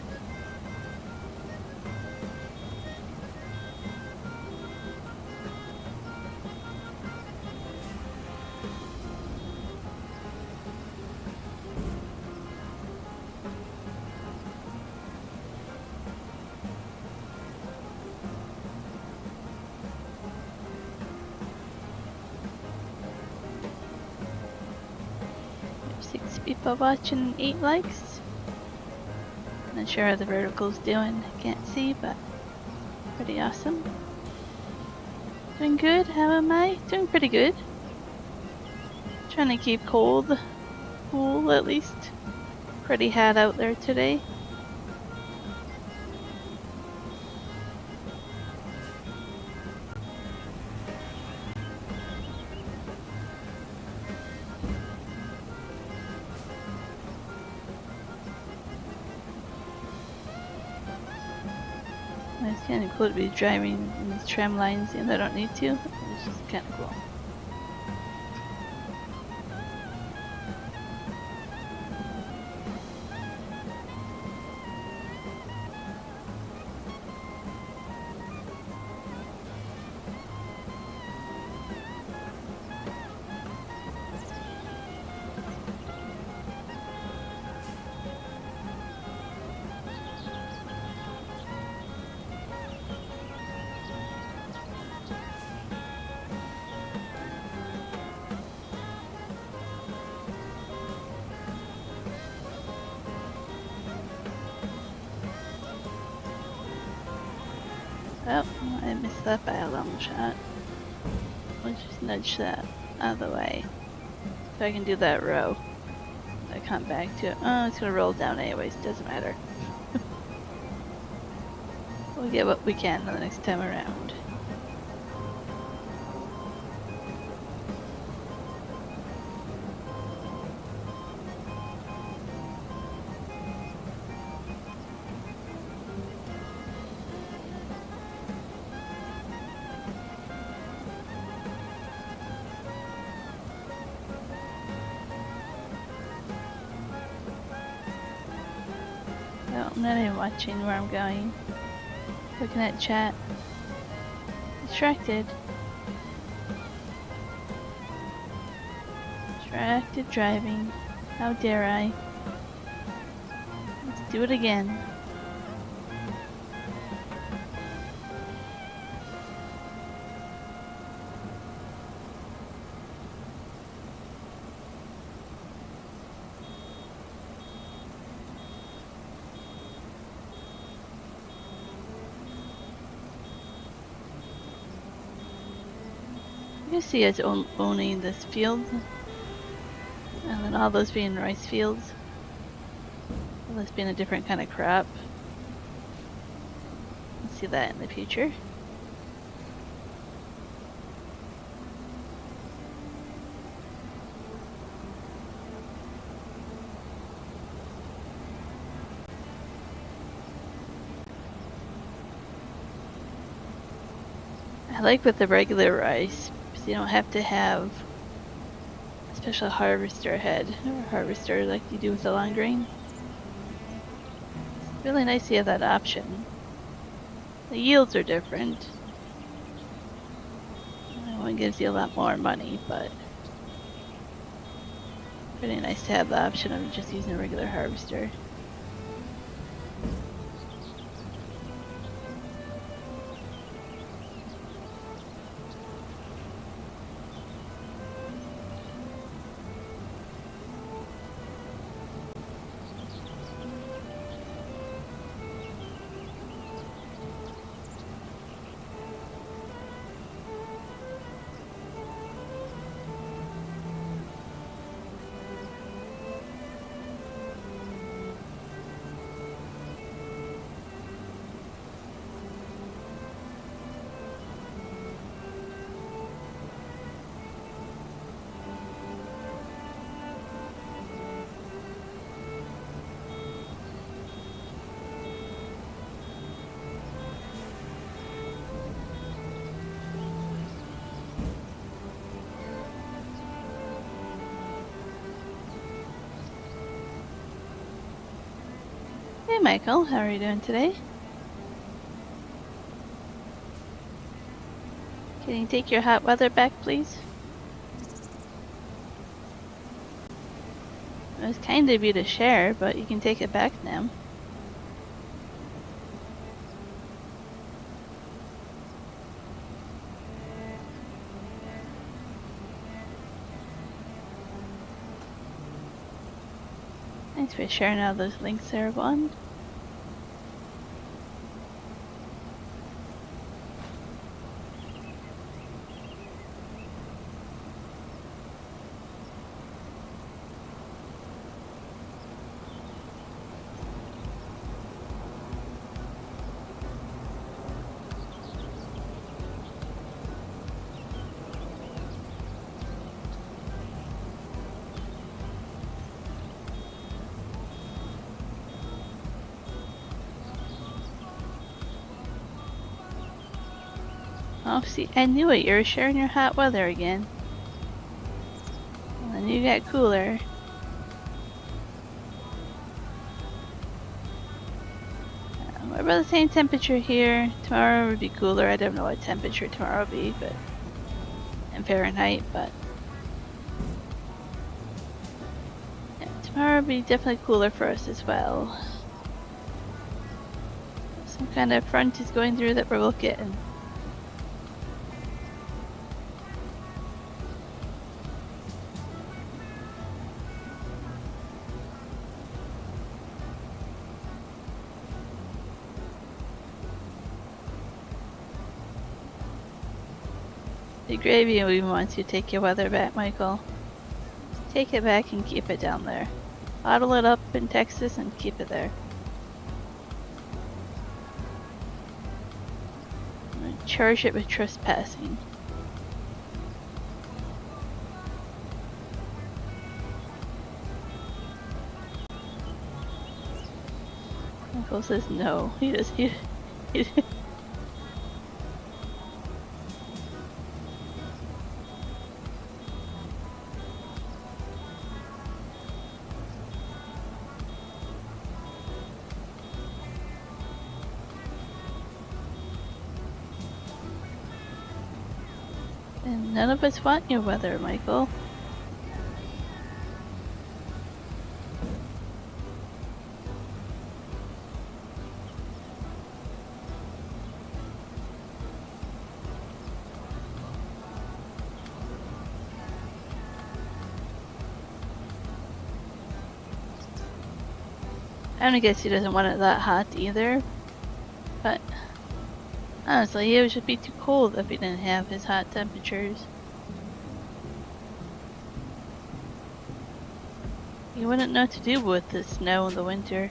There's 6 people watching, 8 likes. Not sure how the vertical's doing. I can't see, but pretty awesome. Doing good. How am I? Doing pretty good. Trying to keep cool at least. Pretty hot out there today. It's kind of cool to be driving in these tram lines and I don't need to. It's just kind of cool. Oh, I missed that by a long shot. Let's just nudge that out of the way. So I can do that row. I come back to it. Oh, it's gonna roll down anyways, doesn't matter. We'll get what we can the next time around. No, I'm not even watching where I'm going. Looking at chat. Distracted. Distracted driving. How dare I? Let's do it again. can see us owning this field. And then all those being rice fields. All this being a different kind of crop. We'll see that in the future. I like with the regular rice, because you don't have to have a special harvester head or harvester like you do with the long grain. It's really nice to have that option. The yields are different. That one gives you a lot more money, but pretty nice to have the option of just using a regular harvester. Hey Michael, how are you doing today? Can you take your hot weather back, please? It was kind of you to share, but you can take it back now. Thanks for sharing all those links there, Vaughn. Oh, see, I knew it. You were sharing your hot weather again. And then you got cooler. We're about the same temperature here. Tomorrow would be cooler. I don't know what temperature tomorrow will be, but in Fahrenheit, but yeah, tomorrow will be definitely cooler for us as well. Some kind of front is going through that we're getting. The gravy even wants you to take your weather back, Michael. Just take it back and keep it down there. Bottle it up in Texas and keep it there. I'm gonna charge it with trespassing. Michael says no. He does. He And none of us want your weather, Michael. I don't guess he doesn't want it that hot either, but honestly, it would just be too cold if he didn't have his hot temperatures. You wouldn't know what to do with the snow in the winter.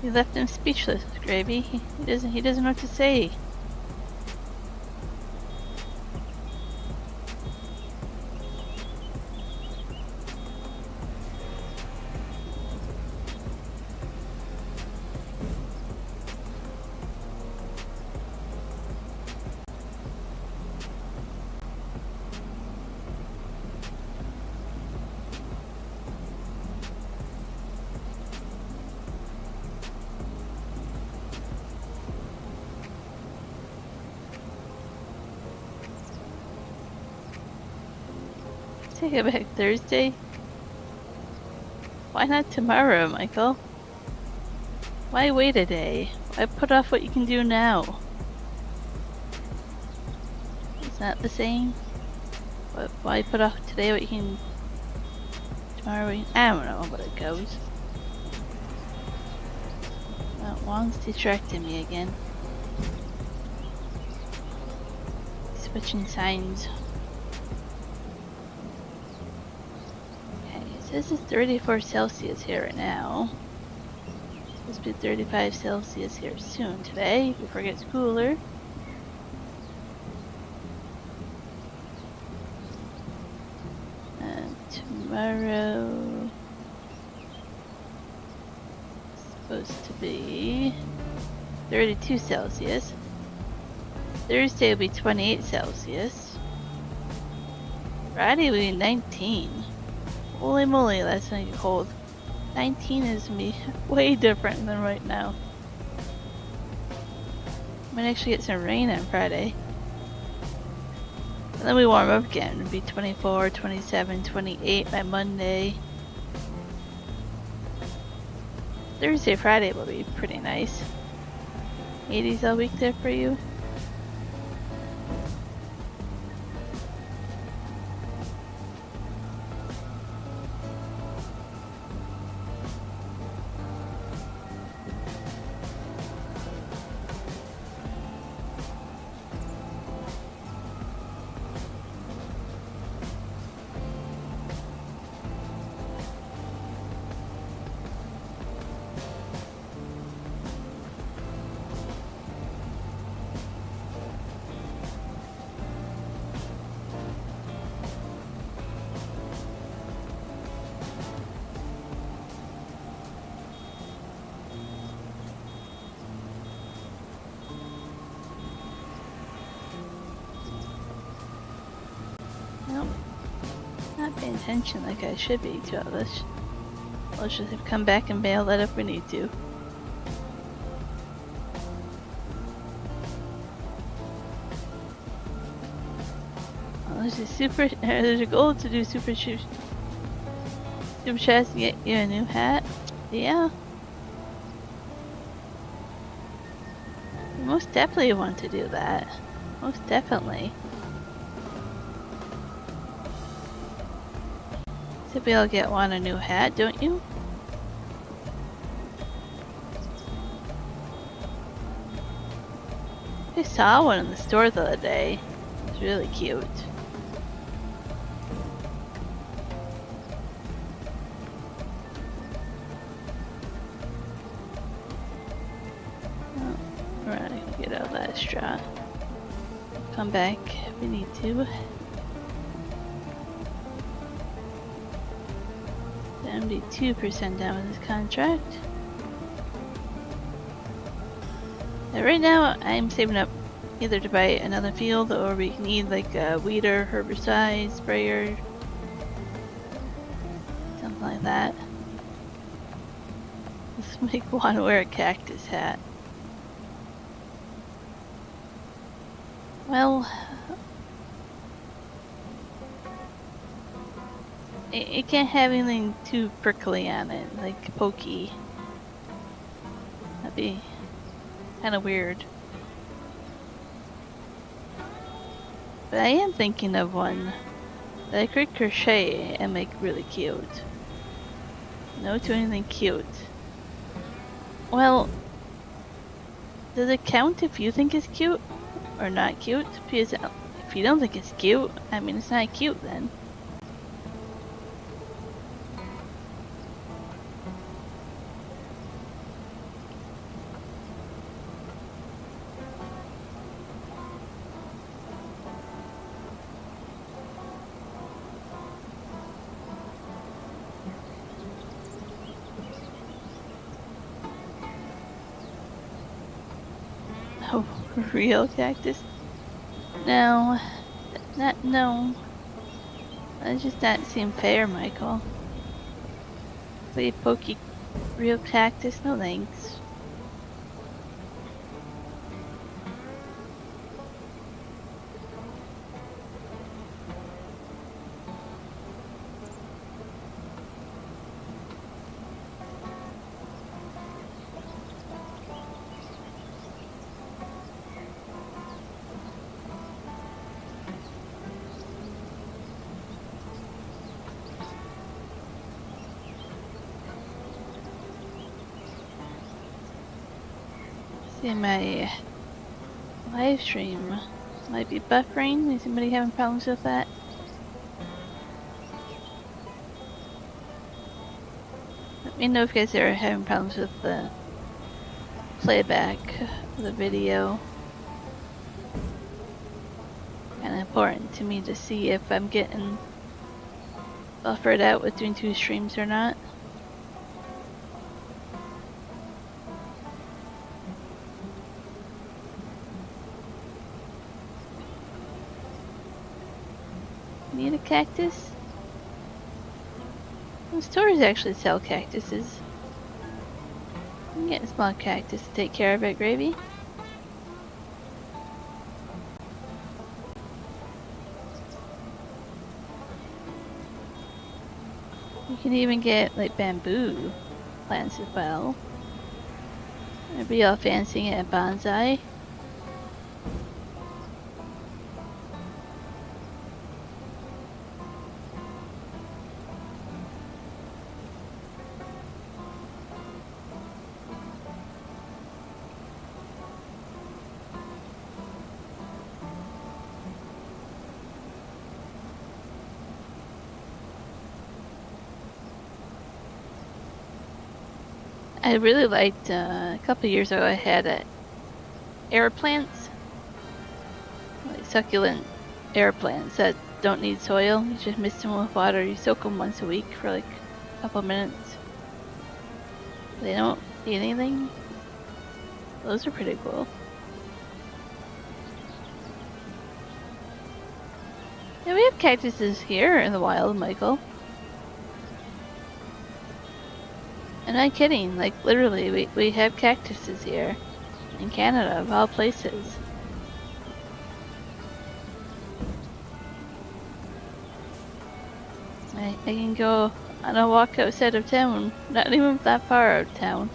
You left him speechless, Gravy. He doesn't know what to say. Take it back Thursday? Why not tomorrow, Michael? Why wait a day? Why put off what you can do now? It's not the same? But why put off today what you can... Tomorrow we... I don't know how it goes. Well, Juan's distracting me again. Switching signs. This is 34 Celsius here right now. It's supposed to be 35 Celsius here soon today, before it gets cooler. And tomorrow is supposed to be 32 Celsius. Thursday will be 28 Celsius. Friday will be 19. Holy moly, that's gonna get cold. 19 is gonna be way different than right now. Might actually get some rain on Friday. And then we warm up again. It'll be 24, 27, 28 by Monday. Thursday, Friday will be pretty nice. 80s all week there for you. Nope. Not paying attention like I should be to all this. Let's just have come back and bail that if we need to. Well, there's a goal to do super chats to get you a new hat. Yeah. You most definitely want to do that. Most definitely. So we all get Juan a new hat, don't you? I saw one in the store the other day. It's really cute. Oh, we're not gonna get out that straw. Come back if we need to. 72% down with this contract. Now, right now, I'm saving up either to buy another field or we need like a weeder, herbicide, sprayer, something like that. Let's make one wear a cactus hat. Well, It can't have anything too prickly on it, like pokey. That'd be kind of weird. But I am thinking of one that I could crochet and make really cute. No to anything cute. Well, does it count if you think it's cute or not cute? Because if you don't think it's cute, I mean, it's not cute then. Oh, real cactus? No. No. That just doesn't seem fair, Michael. Play pokey real cactus? No thanks. See, my live stream might be buffering. Is anybody having problems with that? Let me know if you guys are having problems with the playback of the video. Kind of important to me to see if I'm getting buffered out with doing 2 streams or not. Need a cactus? Well, stores actually sell cactuses. You can get a small cactus to take care of it, Gravy. You can even get like bamboo plants as well. Everybody all fancying it at bonsai. I really liked, a couple years ago I had air plants, like succulent air plants that don't need soil. You just mix them with water. You soak them once a week for like a couple minutes. They don't eat anything. Those are pretty cool. Yeah, we have cactuses here in the wild, Michael. I'm not kidding, like literally, we have cactuses here in Canada, of all places. I can go on a walk outside of town, not even that far out of town.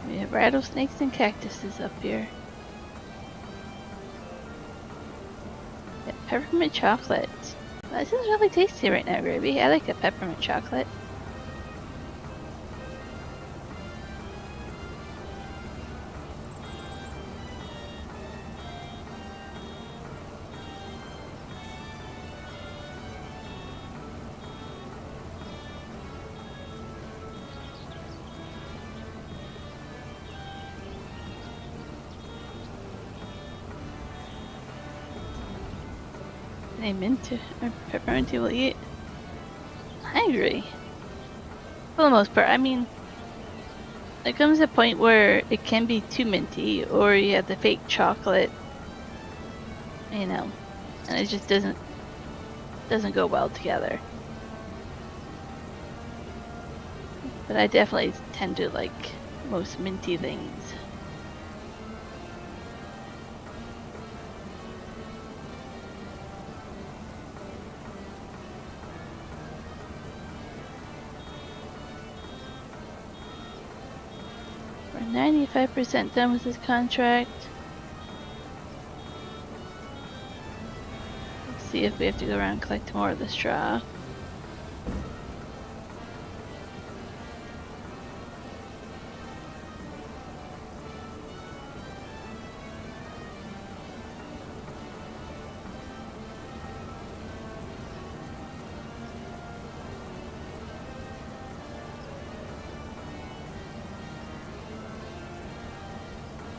We have rattlesnakes and cactuses up here. Yeah, peppermint chocolate. This is really tasty right now, Gravy. I like a peppermint chocolate. Mint or peppermint will eat. I agree. For the most part, I mean, there comes a point where it can be too minty, or you have the fake chocolate, you know, and it just doesn't go well together. But I definitely tend to like most minty things. 95% done with this contract. Let's see if we have to go around and collect more of the straw.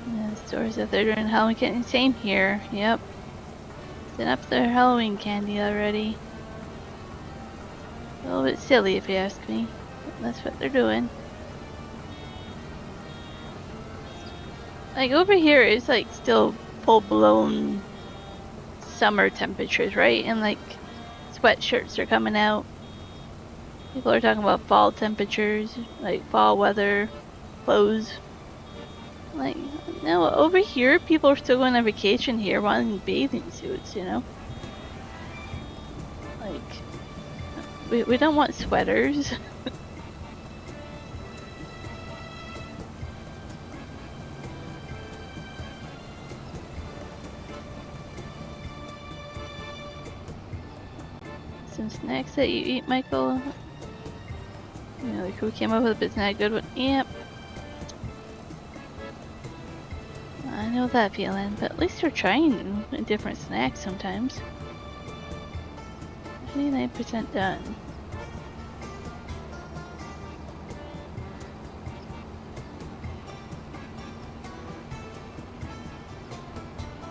Yeah, the stores that they're doing Halloween candy. Same here. Yep. Setting up their Halloween candy already. A little bit silly if you ask me. But that's what they're doing. Like over here, it's like still full-blown summer temperatures, right? And like sweatshirts are coming out. People are talking about fall temperatures, like fall weather, clothes. Like, no, over here, people are still going on vacation here wanting bathing suits, you know? Like, we don't want sweaters. Some snacks that you eat, Michael? You know, like who came up with it, but it's not a good one. Yep. I know that feeling, but at least you're trying different snacks sometimes. 99% done.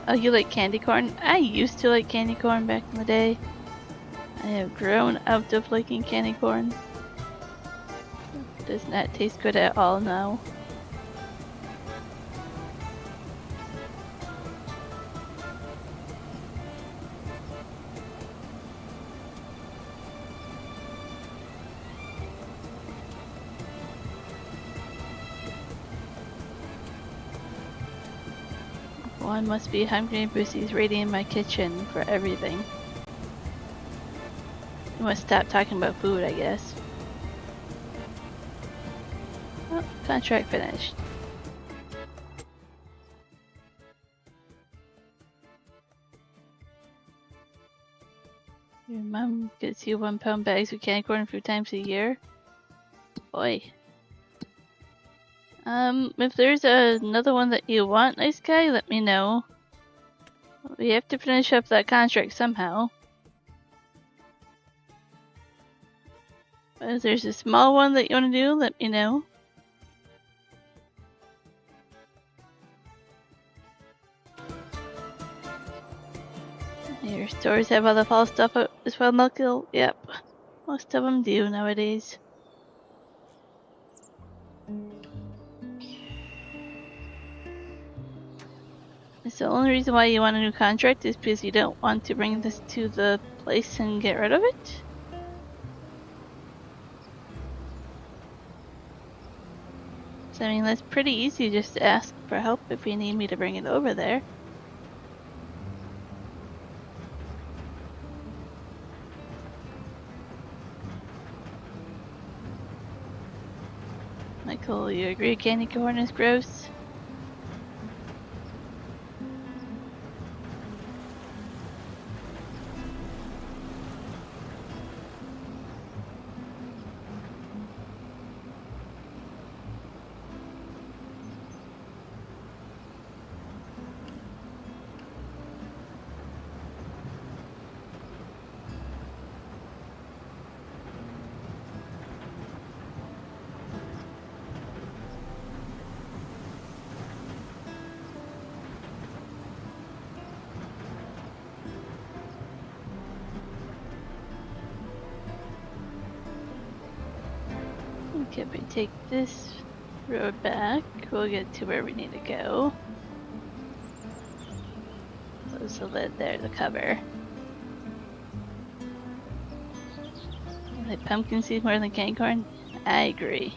Oh, you like candy corn? I used to like candy corn back in the day. I have grown out of liking candy corn. It does not taste good at all now. One must be hungry and Boosy's raiding my kitchen for everything. You must stop talking about food, I guess. Oh, contract finished. Your mom gets you 1 pound bags of candy corn a few times a year? Boy. If there's another one that you want, nice guy, let me know. We have to finish up that contract somehow. But if there's a small one that you want to do, let me know. Your stores have all the fall stuff out as well, Milkill? Yep. Most of them do nowadays. It's the only reason why you want a new contract is because you don't want to bring this to the place and get rid of it? So, I mean, that's pretty easy just to ask for help if you need me to bring it over there. Michael, you agree candy corn is gross? Okay, if we take this road back, we'll get to where we need to go. Close the lid there, the cover. Like pumpkin seeds more than candy corn? I agree.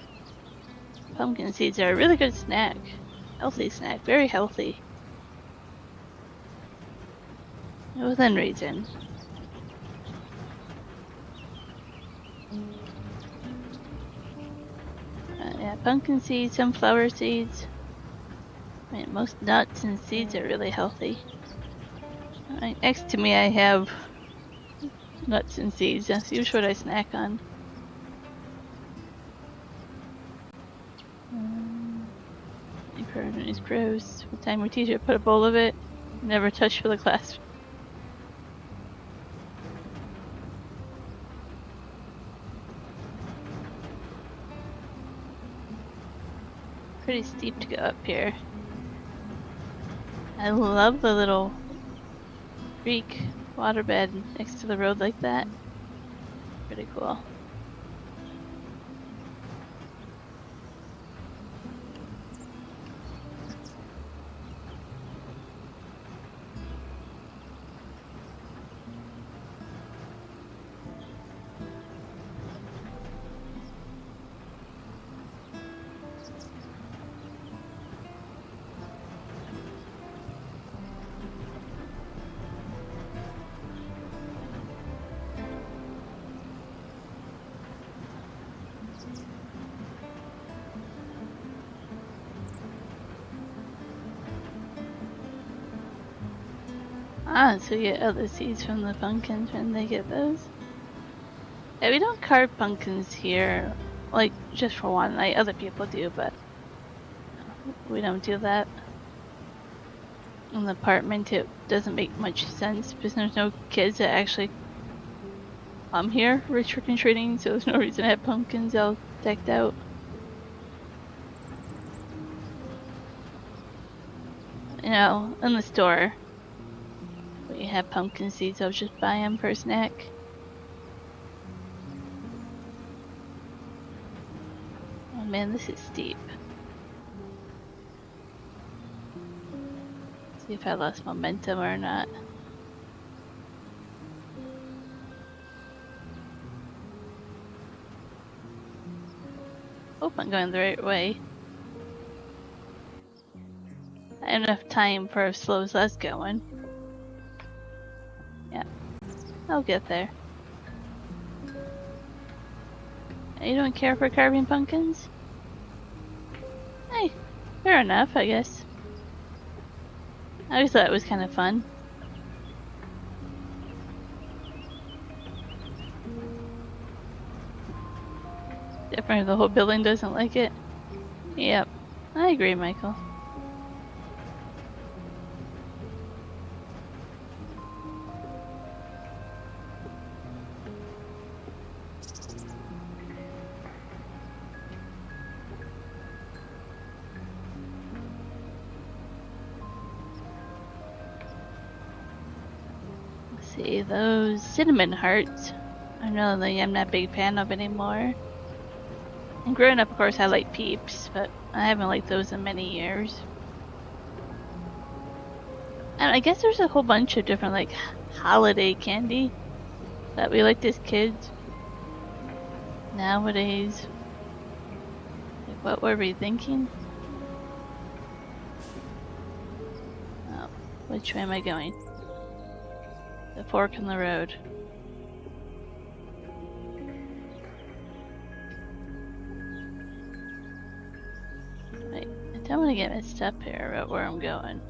Pumpkin seeds are a really good snack. Healthy snack, very healthy. Within reason. Yeah, pumpkin seeds, sunflower seeds. I mean, most nuts and seeds are really healthy. Right next to me I have nuts and seeds. That's usually what I snack on. It's gross. One time my teacher put a bowl of it, never touched for the class. Pretty steep to go up here. I love the little creek waterbed next to the road like that. Pretty cool. Ah, so you get other seeds from the pumpkins when they get those? Yeah, we don't carve pumpkins here, like, just for one night. Other people do, but we don't do that. In the apartment, it doesn't make much sense because there's no kids that actually come here for trick-or-treating, so there's no reason to have pumpkins all decked out. You know, in the store, we have pumpkin seeds, I'll just buy them for a snack. Oh man, this is steep. See if I lost momentum or not. Hope I'm going the right way. I have enough time for as slow as that's going. Yeah, I'll get there. You don't care for carving pumpkins? Hey, fair enough, I guess. I always thought it was kind of fun. Different if the whole building doesn't like it. Yep, I agree, Michael. See, those cinnamon hearts are another thing I'm not a big fan of anymore. And growing up, of course, I like Peeps, but I haven't liked those in many years. And I guess there's a whole bunch of different, like, holiday candy that we liked as kids. Nowadays, like, what were we thinking? Oh, which way am I going? The fork in the road. Wait, I don't want to get mixed up here about where I'm going.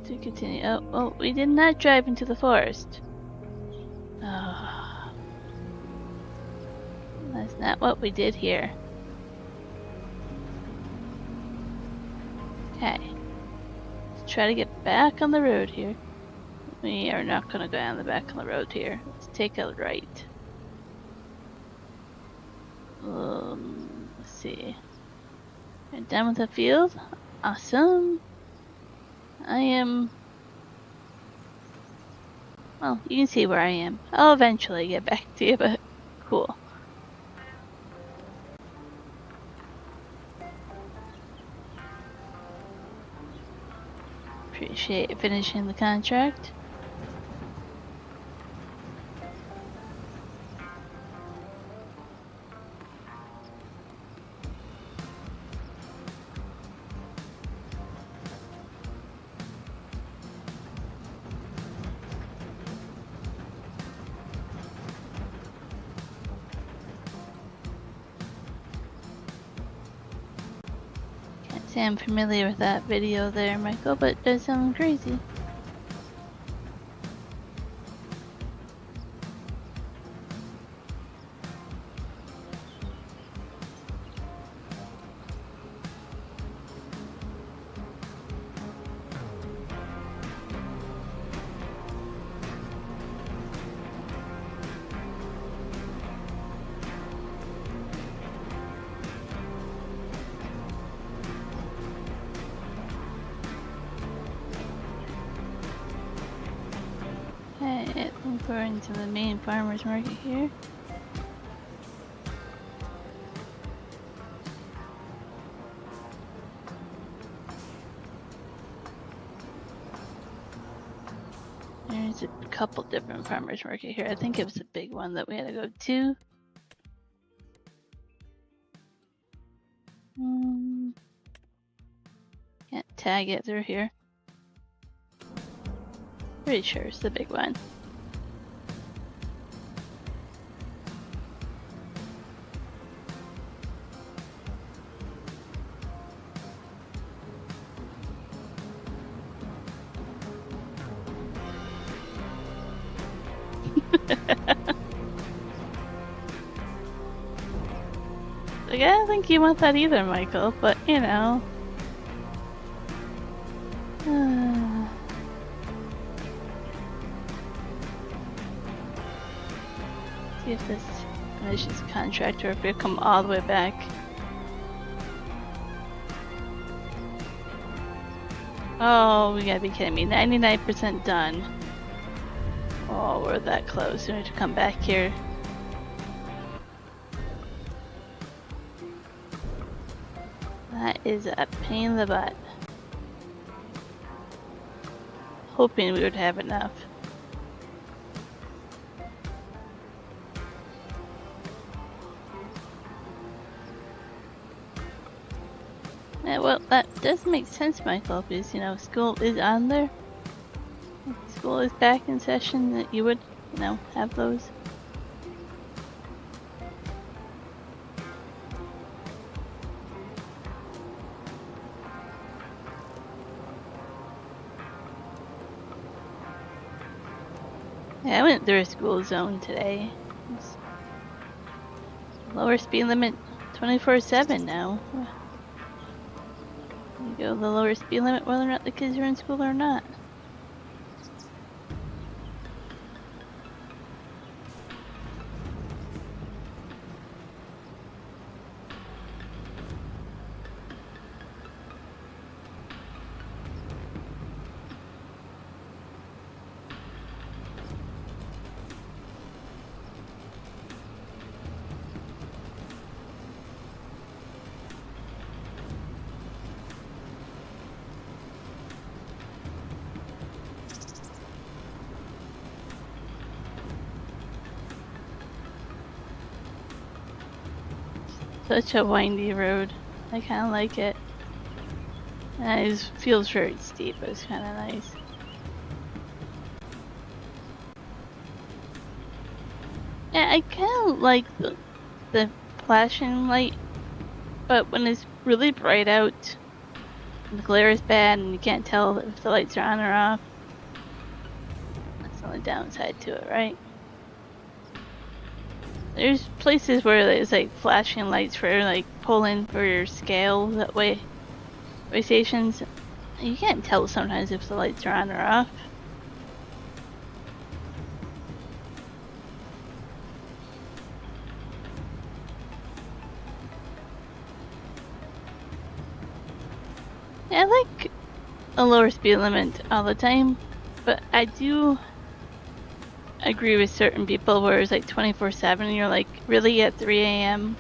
To continue. Oh, well, we did not drive into the forest. Oh, that's not what we did here. Okay, let's try to get back on the road here. We are not going to go down the back of the road here. Let's take a right. Let's see. We're done with the field. Awesome. I am... Well, you can see where I am. I'll eventually get back to you, but cool. Appreciate finishing the contract. say I'm familiar with that video there, Michael, but it does sound crazy. Okay, I think we're into the main farmer's market here. There's a couple different farmers market here. I think it was a big one that we had to go to. Can't tag it through here. Pretty sure it's the big one. Like, I don't think you want that either, Michael, but you know. See if this finishes contract or if we come all the way back. Oh, we gotta be kidding me. 99% done. Oh, we're that close. We need to come back here. That is a pain in the butt. Hoping we would have enough. Yeah, well, that does make sense, Michael, because, you know, school is on there. If school is back in session, that you would, you know, have those. Yeah, I went through a school zone today. It's lower speed limit 24/7 now. You go the lower speed limit whether or not the kids are in school or not. Such a windy road. I kind of like it. And it feels very steep, but it's kind of nice. Yeah, I kind of like the flashing light, but when it's really bright out, and the glare is bad and you can't tell if the lights are on or off, that's the only downside to it, right? There's places where there's like flashing lights for like pulling for your scale that way stations. You can't tell sometimes if the lights are on or off. Yeah, I like a lower speed limit all the time, but I do agree with certain people where it's like 24/7 and you're like, really at 3 a.m.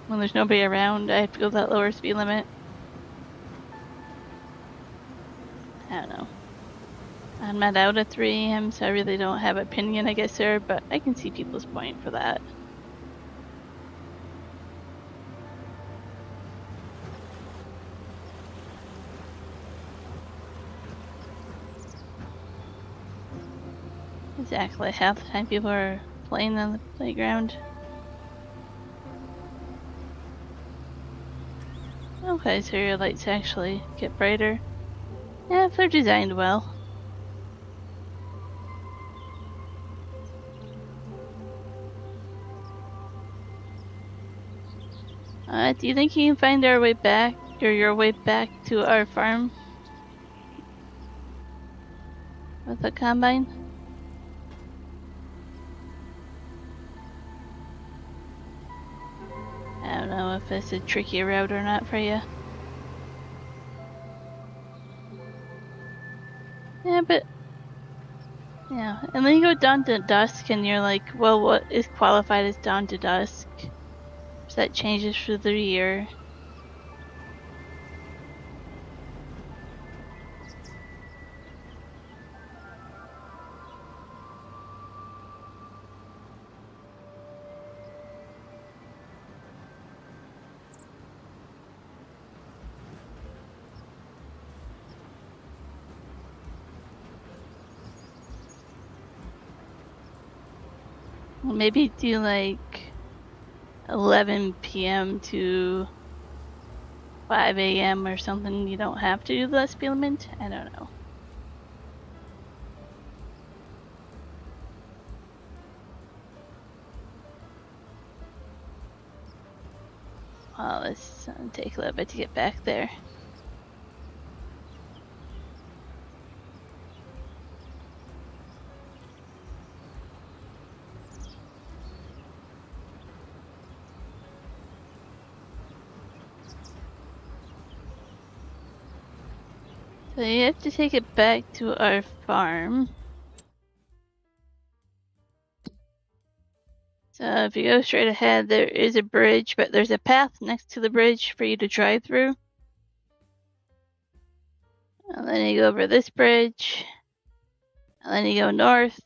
when there's nobody around, I have to go that lower speed limit. I don't know. I'm not out at 3 a.m. so I really don't have an opinion, I guess, there, but I can see people's point for that. Exactly, half the time people are playing on the playground. Okay, so your lights actually get brighter. Yeah, if they're designed well. Do you think you can find our way back, or your way back to our farm with the combine? I don't know if it's a tricky route or not for you. Yeah, but yeah, and then you go dawn to dusk, and you're like, well, what is qualified as dawn to dusk? So that changes through the year. Maybe do like 11 p.m. to 5 a.m. or something. You don't have to do the experiment. I don't know. Well, it's take a little bit to get back there. So you have to take it back to our farm. So if you go straight ahead, there is a bridge, but there's a path next to the bridge for you to drive through. And then you go over this bridge. And then you go north,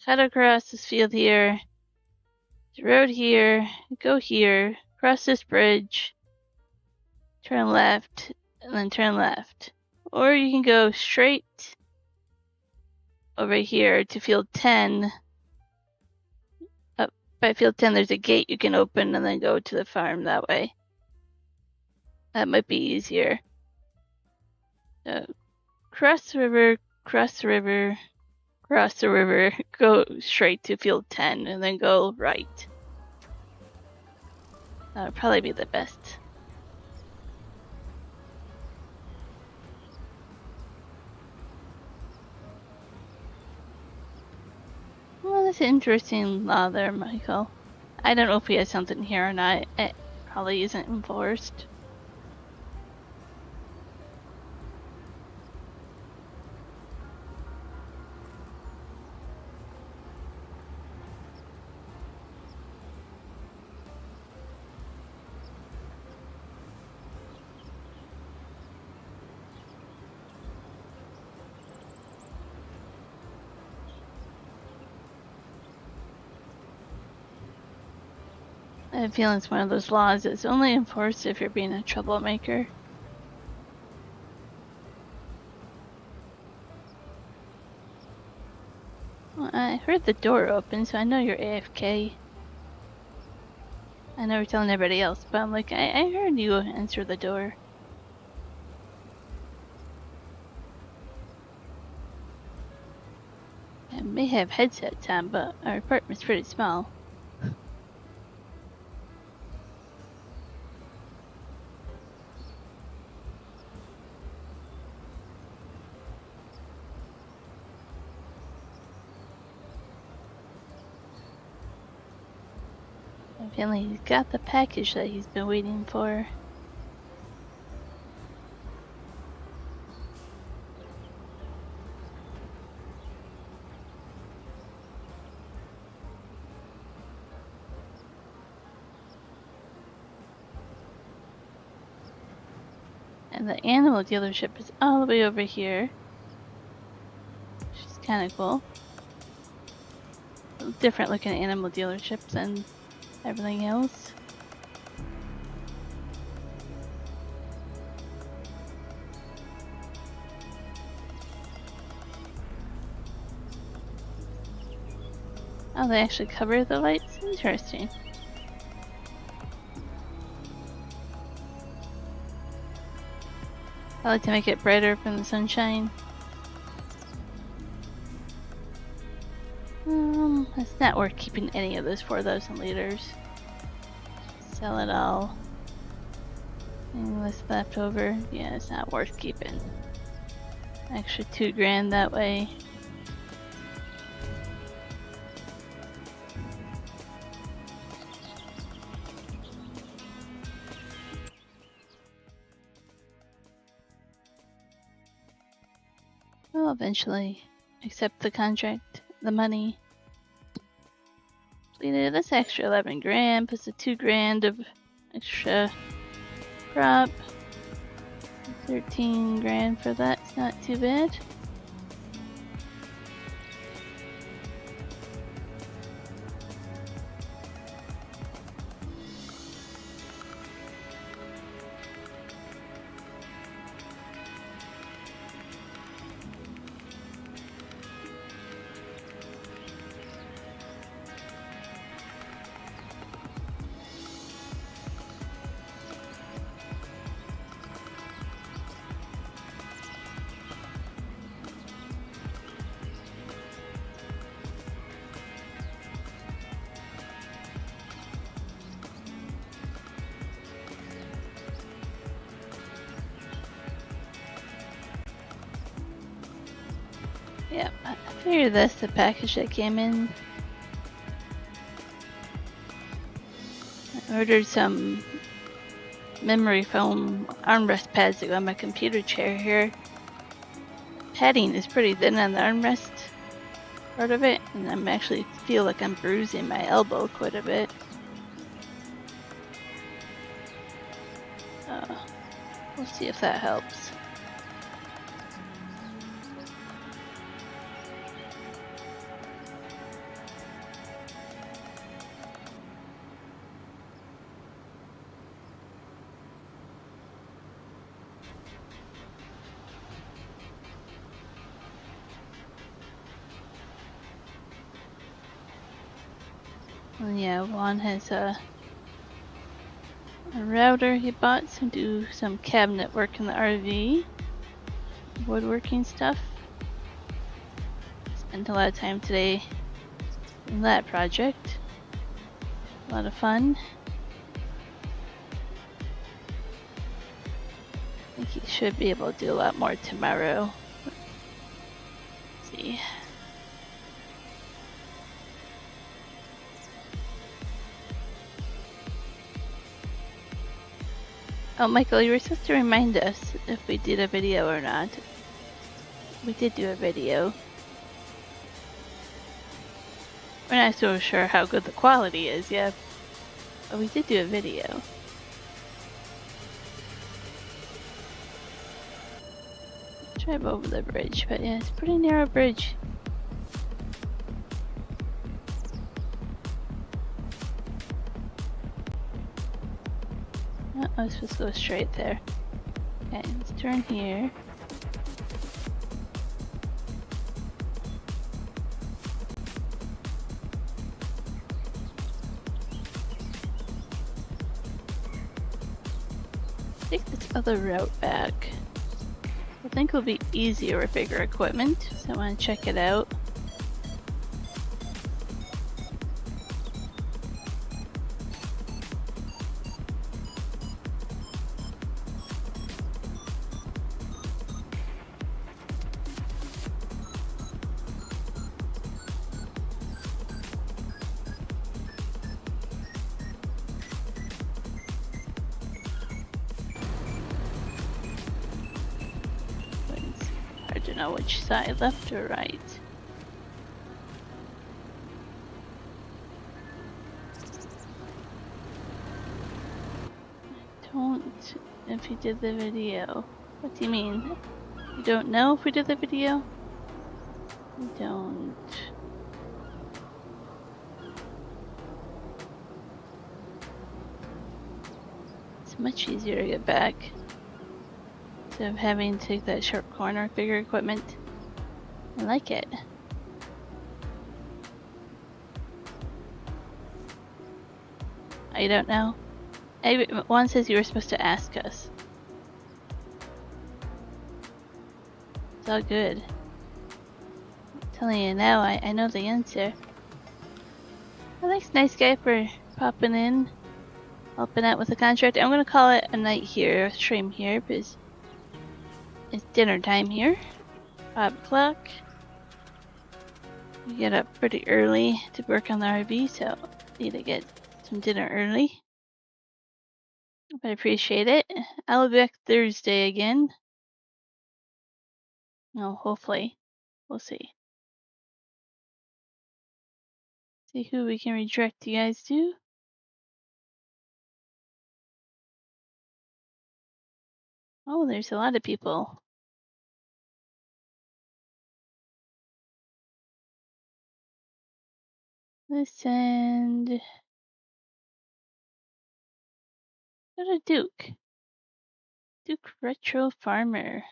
cut across this field here, the road here, go here, cross this bridge, turn left, and then turn left. Or you can go straight over here to field 10. Up by field 10, there's a gate you can open and then go to the farm that way. That might be easier. Cross the river, cross the river, cross the river, go straight to field 10, and then go right. That would probably be the best. Well, that's an interesting law there, Michael. I don't know if we have something here or not. It probably isn't enforced. I have a feeling it's one of those laws that's only enforced if you're being a troublemaker. Well, I heard the door open, so I know you're AFK. I know we're telling everybody else, but I'm like, I heard you answer the door. I may have headsets on, but our apartment's pretty small. Apparently he's got the package that he's been waiting for. And the animal dealership is all the way over here. Which is kind of cool. Different looking animal dealerships than everything else. Oh, they actually cover the lights? Interesting. I like to make it brighter from the sunshine. It's not worth keeping any of those 4,000 liters. Sell it all. And this left over, yeah, it's not worth keeping. Extra $2,000 that way. I'll eventually accept the contract, the money. That's extra $11,000 plus the $2,000 of extra crop. $13,000 for that. It's not too bad. Yep, I figured that's the package that came in. I ordered some memory foam armrest pads to go on my computer chair here. Padding is pretty thin on the armrest part of it, and I actually feel like I'm bruising my elbow quite a bit. We'll see if that helps. And yeah, Juan has a router he bought to do some cabinet work in the RV, woodworking stuff. Spent a lot of time today on that project. A lot of fun. I think he should be able to do a lot more tomorrow. Let's see. Oh, Michael, you were supposed to remind us if we did a video or not. We did do a video. We're not so sure how good the quality is yet, but we did do a video. Drive over the bridge, but yeah, it's a pretty narrow bridge. Oh, I was supposed to go straight there. Okay, let's turn here. Take this other route back. I think it'll be easier with bigger equipment, so I want to check it out. Hard to know which side, left or right. I don't know if you did the video. What do you mean? You don't know if we did the video? We don't. It's much easier to get back. Of having to take that sharp corner with bigger equipment. I like it. I don't know. One says you were supposed to ask us. all good. I'm telling you now, I know the answer. Well, thanks, nice guy, for popping in, helping out with the contract. I'm gonna call it a night here, a stream here, because it's dinner time here. 5 o'clock. We get up pretty early to work on the RV, so need to get some dinner early. But I appreciate it. I'll be back Thursday again. No, hopefully. We'll see. See who we can redirect you guys to. Oh, there's a lot of people. Let's send... Go to Duke. Duke Retro Farmer.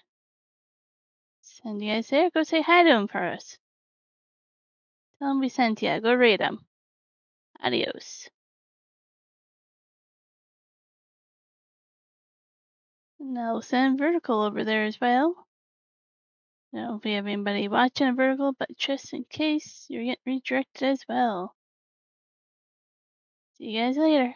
Send you guys there. Go say hi to him for us. Tell him we sent ya. Go raid him. Adios. Now we'll send Vertical over there as well. I don't know if we have anybody watching a Vertical, but just in case, you're getting redirected as well. See you guys later.